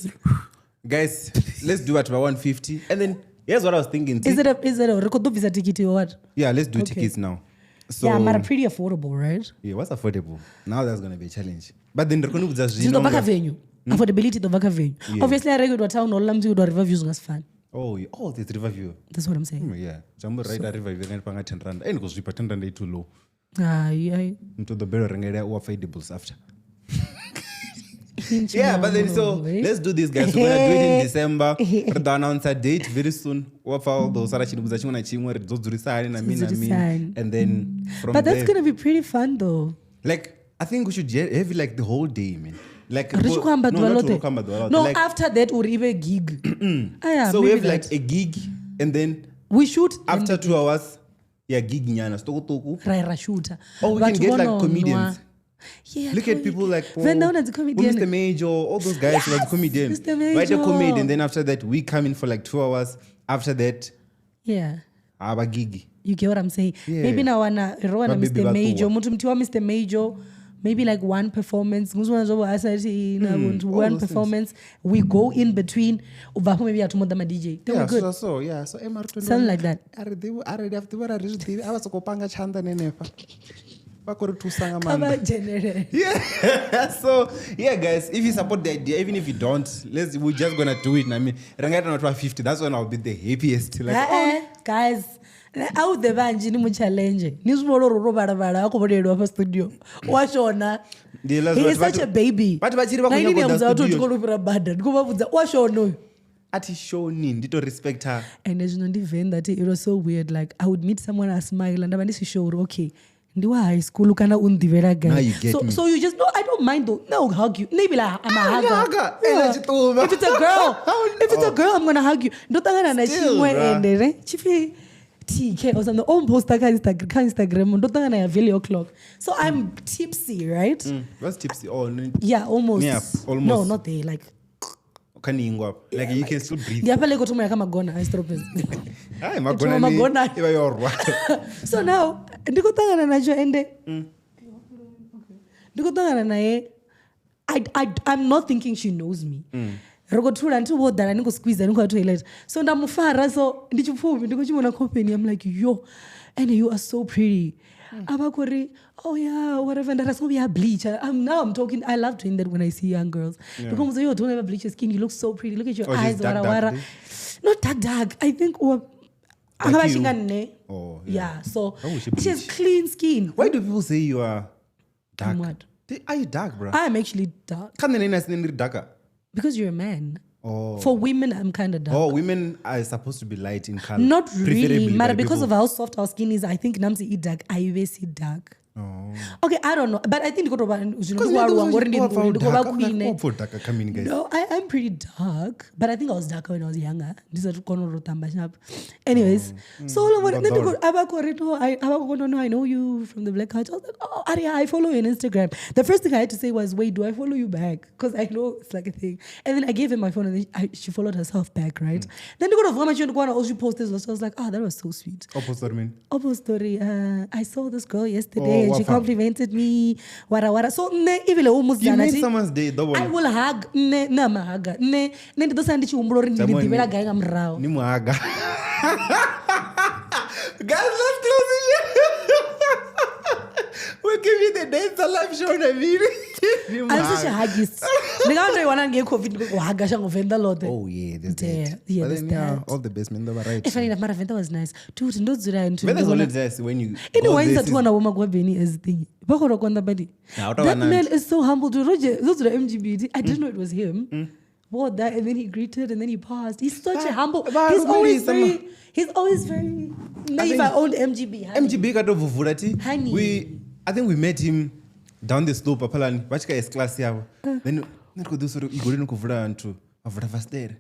Guys, let's do it by 150. And then here's what I was thinking. Is it a record visa ticket or what? Yeah, let's do tickets now. So, yeah, but pretty affordable, right? Yeah, what's affordable? Now that's going to be a challenge. But then the just venue. Affordability to venue. Yeah. Obviously, I regular town or Lamzi would river views was fun. Oh, yeah. Oh, there's river view. That's what I'm saying. Yeah. Jumbo right at river view and panga 10 rand. And because we pretend they too low. Yeah. Into the better ring or fadables after. Yeah, but then so let's do this, guys. We're gonna do it in December. We're gonna announce a date very soon. And then from but that's gonna be pretty fun though. Like I think we should have like the whole day, man. Like no, like, after that we'll have a gig. So we have like a gig and then we shoot after 2 hours. Yeah, gig nyana. Shooter. Oh, we can get like comedians. Yeah, look at people like Venda as a comedian. Mr. Major, all those guys who are the comedian. Mr. Major. Write a comedy, and then after that, we come in for like 2 hours. After that, our gig. You get what I'm saying? Yeah. Maybe now Mr. Major, Mr. Major, maybe like one performance. One performance. We go in between. Maybe at more than a DJ. Yeah, good. So something like that. Yeah. So yeah, guys, if you support the idea, even if you don't, we're just gonna do it. I mean, 50. That's when I'll be the happiest. Like, guys, out the banji ni challenge. Nisboro bara ako studio. Washona. He is such a baby. But Ati show to respect her. And there's no event that it was so weird. Like I would meet someone and smile and I show okay. High school guy. Now you get me. So you just I don't mind though. No, hug you. Maybe like I'm a hugger. Yeah. If it's a girl, I'm gonna hug you. Don't TK or something. On post Instagram ndo tanga ya value o'clock. So I'm tipsy, right? What's tipsy? Oh, Yeah, almost. Yeah, almost. No, not there. Like like you can still breathe. Ndiapale koto moya kama gona I stop it. Hi, magona. Iba yorwa. So now ndiko tanga nacho ende. Ndiko tanga naye. I'm not thinking she knows me. Rogothula ndibodala niko squeeze niko toilet. So ndamufara so ndichipfumi ndiko chimona company I'm like yo and you are so pretty. Abakori oh yeah whatever and that's we have bleach. I'm talking I love doing that when I see young girls. Because yo don't ever bleach your skin you look so pretty. Look at your eyes wara. Not dark. I think Oh yeah. So she has clean skin. Why do people say you are dark? I'm what? Are you dark, bro? I'm actually dark. Can the name darker? Because you're a man. Oh. For women, I'm kind of dark. Oh, women are supposed to be light in color. Not really, but because people. of how soft our skin is, I think Namsi eat dark. I always see dark. Oh. Okay, I don't know, but I think for dark. No, I'm pretty dark, but I think I was darker when I was younger. Anyways, so I know you from the Black Couch. I was like, oh, Aria, I follow you on Instagram. The first thing I had to say was, wait, do I follow you back? Because I know it's like a thing. And then I gave him my phone, and then she followed herself back, right? Then she posted this, so I was like, oh, that was so sweet. Oppo story. I saw this girl yesterday. And she complimented me. Wara. So even almost you made someone's day. I will hug. Mahaga. Ndo sandi chiumbulori ndibela gainga mrao. Ni muhaga. Guys, let's close it. We'll give you the dates live show na video. I'm such a huggist. Nigga ndo wana nge COVID kuhaga shango Venda lot. Oh yeah, there's that. Yeah, but then all the best men they were right. If funny enough, Mara Venda was nice. Dude, ndodzura into. Venda's always nice when you. Anyway, that one woman go Beni as thing. Bakoro konda badi. That man is so humble. To Roger, those are MGB. I didn't know it was him. What that, and then he greeted, and then he paused. He's such a humble. He's always very. If I owned MGB. Honey. MGB got over Vurati. Honey. I think we met him down the slope. Apalani. Wachika is class yao. Then niko do soro igori niko vura antu. Avura fastere.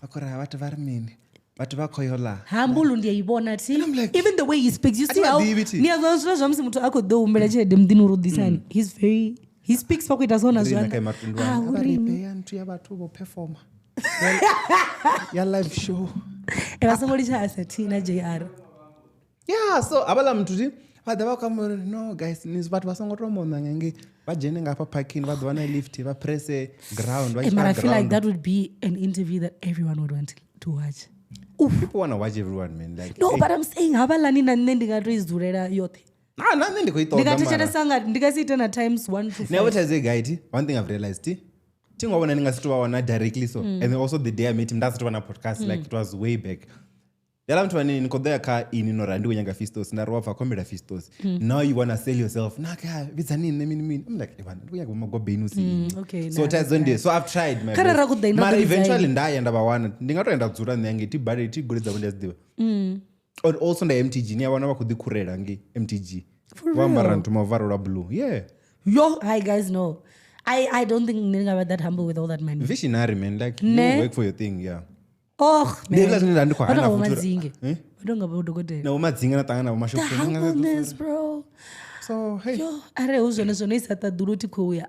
Pakora watu varmini. Watu wako yola. Humble undia ibona ti. Like, even the way he speaks, you see how. Ni azonzula jamsi mtu ako do umbeleje demdinu rudisani. He's very. He speaks for it as well as well. Perform. Your live show. Somebody has a Tina JR. Yeah, so abala mtuti. No guys, nis but wasongotomo nange. Bajenga apa parking, but wana lift, ba press ground. I feel like that would be an interview that everyone would want to watch. Oof. People want to watch everyone, man. Like, no, but I'm saying abala nina nendinga raise durera yote. Nothing to go to times 1 to 5. Now what I say, guy, one thing I've realized, directly so. And then also the day I met him, that's one podcast, like it was way back. Now you wanna sell yourself. I'm like, okay. So so I've tried my best. But eventually or also the MTG ni abana bakudikurera ngi MTG wamarantu mavaro blue. Yeah. Yo, hi guys, no. I don't think nigga about that humble with all that money. Visionary, man. Like you work for your thing, yeah. Oh, man. The humbleness, bro. So, hey. Yo, are uzona isata duruti kuya.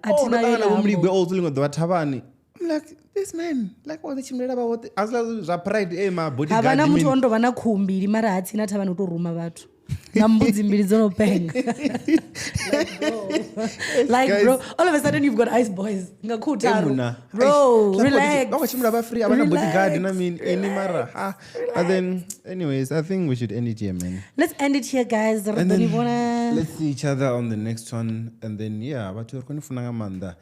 I'm like, this man, like all the chimney about what as long as pride, my body. Havana mutu ondo vana kumbiri mara hatina tavana kutoruma vatu. Nambudzi mbiri zonopenga. Like bro, all of a sudden you've got ice boys. Ngakutaru. Bro, relax. And then, anyways, I think we should end it here, man. Let's end it here, guys. And then, let's see each other on the next one. And then, yeah, but we're going to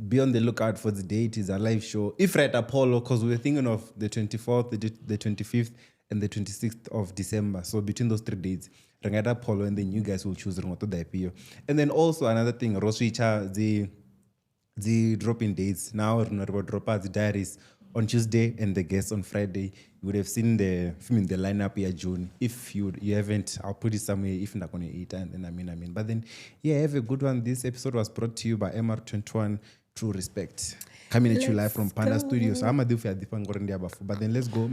be on the lookout for the date. It's a live show. If right Apollo, because we were thinking of the 24th, the 25th, and the 26th of December. So between those 3 dates, Rangada Apollo, and then you guys will choose Rongoto Daipio. And then also another thing, Roswicha, the dropping dates. Now we're drop out the diaries on Tuesday and the guests on Friday. You would have seen the film in the lineup here June. If you haven't, I'll put it somewhere if you're not going to eat. And then I mean. But then, yeah, have a good one. This episode was brought to you by MR21 True Respect. Coming at you live from Panda Studios. I'm a different but then let's go.